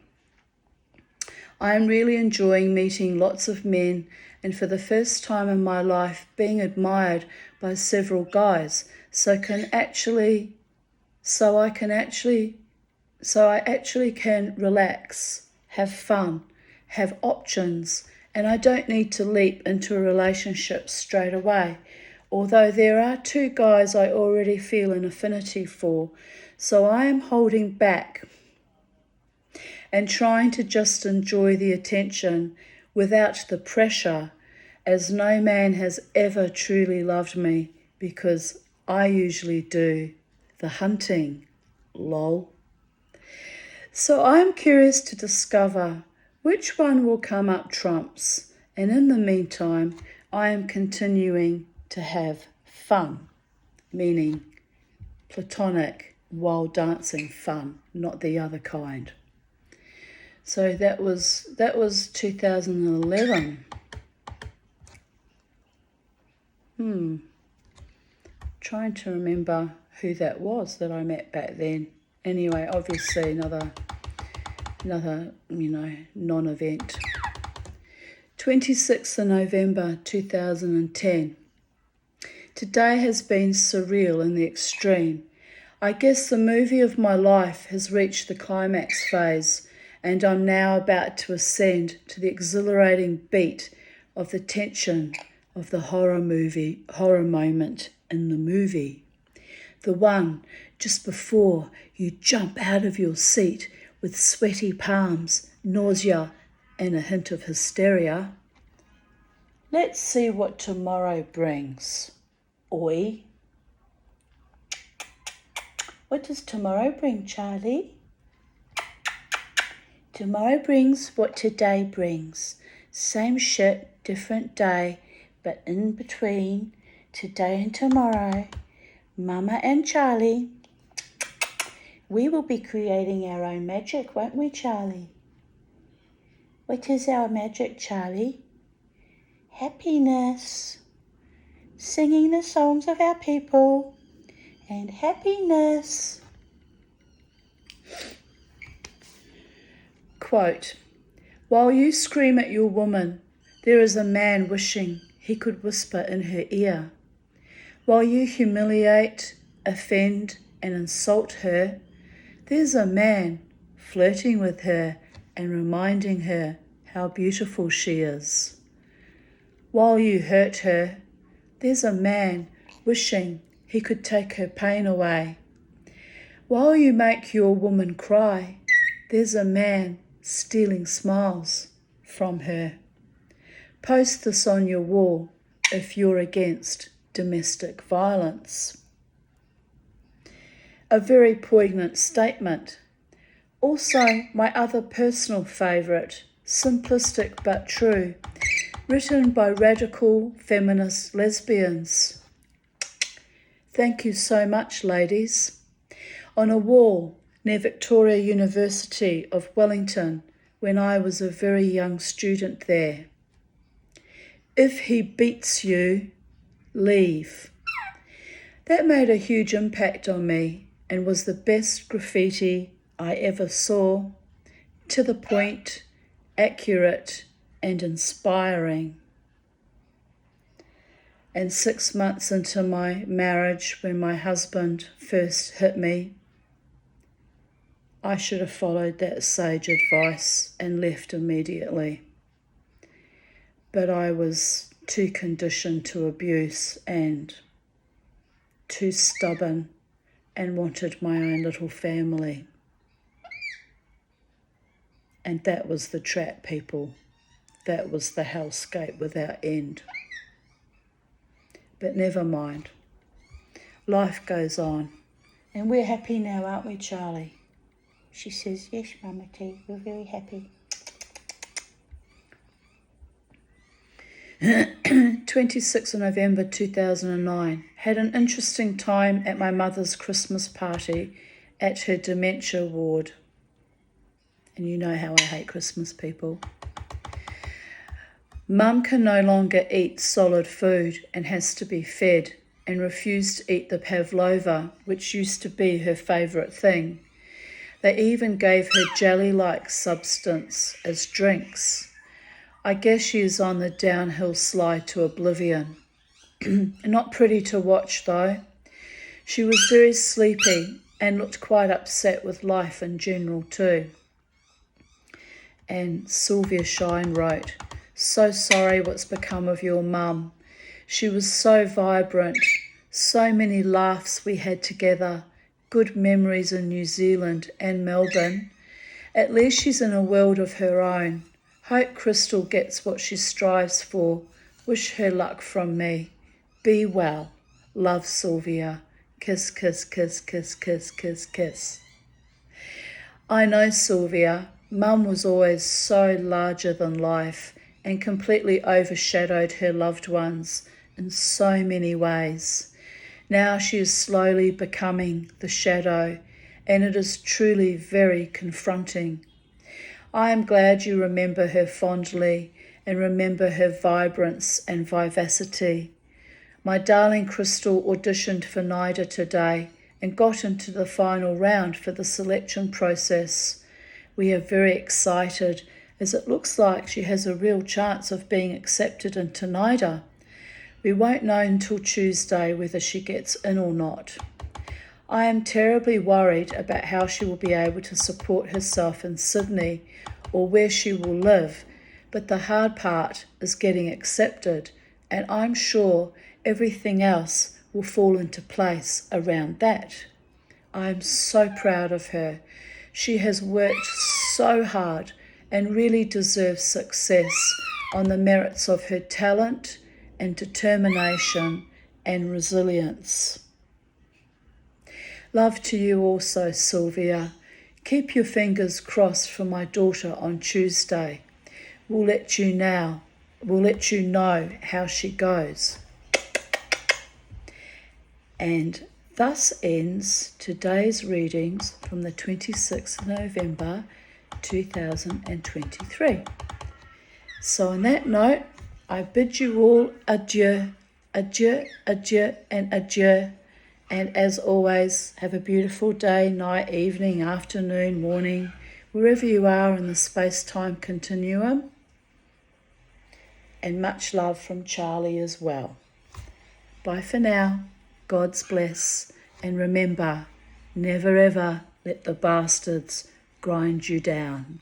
[SPEAKER 1] I am really enjoying meeting lots of men and for the first time in my life being admired by several guys, so I actually can relax, have fun, have options, and I don't need to leap into a relationship straight away. Although there are two guys I already feel an affinity for, so I am holding back and trying to just enjoy the attention without the pressure, as no man has ever truly loved me because I usually do the hunting, lol. So I'm curious to discover which one will come up trumps, and in the meantime I am continuing to have fun, meaning platonic while dancing fun, not the other kind. So that was 2011. Trying to remember who that was that I met back then. Anyway, obviously another non-event. 26th of November 2010. Today has been surreal in the extreme. I guess the movie of my life has reached the climax phase, and I'm now about to ascend to the exhilarating beat of the tension of the horror moment in the movie. The one just before you jump out of your seat with sweaty palms, nausea, and a hint of hysteria. Let's see what tomorrow brings. Oi. What does tomorrow bring, Charlie? Tomorrow brings what today brings. Same shit, different day, but in between today and tomorrow, Mama and Charlie, we will be creating our own magic, won't we, Charlie? What is our magic, Charlie? Happiness. Singing the songs of our people and happiness. Quote, while you scream at your woman, there is a man wishing he could whisper in her ear. While you humiliate, offend, and insult her, there's a man flirting with her and reminding her how beautiful she is. While you hurt her, there's a man wishing he could take her pain away. While you make your woman cry, there's a man stealing smiles from her. Post this on your wall if you're against domestic violence. A very poignant statement. Also, my other personal favourite, simplistic but true, written by radical feminist lesbians. Thank you so much, ladies. On a wall near Victoria University of Wellington, when I was a very young student there. If he beats you, leave. That made a huge impact on me and was the best graffiti I ever saw, to the point, accurate and inspiring. And 6 months into my marriage, when my husband first hit me, I should have followed that sage advice and left immediately. But I was too conditioned to abuse and too stubborn and wanted my own little family. And that was the trap, people. That was the hellscape without end. But never mind. Life goes on. And we're happy now, aren't we, Charlie? She says, yes, Mama T, we're very happy. 26th of November 2009. Had an interesting time at my mother's Christmas party at her dementia ward. And you know how I hate Christmas, people. Mum can no longer eat solid food and has to be fed, and refused to eat the pavlova, which used to be her favourite thing. They even gave her jelly-like substance as drinks. I guess she is on the downhill slide to oblivion. Not pretty to watch, though. She was very sleepy and looked quite upset with life in general too. And Sylvia Shine wrote, so sorry what's become of your mum. She was so vibrant, so many laughs we had together, good memories in New Zealand and Melbourne. At least she's in a world of her own. Hope Crystal gets what she strives for. Wish her luck from me. Be well. Love, Sylvia. Kiss, kiss, kiss, kiss, kiss, kiss, kiss. I know, Sylvia. Mum was always so larger than life and completely overshadowed her loved ones in so many ways. Now she is slowly becoming the shadow, and it is truly very confronting. I am glad you remember her fondly and remember her vibrance and vivacity. My darling Crystal auditioned for NIDA today and got into the final round for the selection process. We are very excited, as it looks like she has a real chance of being accepted into NIDA. We won't know until Tuesday whether she gets in or not. I am terribly worried about how she will be able to support herself in Sydney or where she will live, but the hard part is getting accepted, and I'm sure everything else will fall into place around that. I am so proud of her. She has worked so hard and really deserves success on the merits of her talent and determination and resilience. Love to you also, Sylvia. Keep your fingers crossed for my daughter on Tuesday. We'll let you know how she goes. And thus ends today's readings from the 26th of November 2023. So on that note, I bid you all adieu, adieu, adieu, and adieu. And as always, have a beautiful day, night, evening, afternoon, morning, wherever you are in the space-time continuum. And much love from Charlie as well. Bye for now. God's bless. And remember, never ever let the bastards grind you down.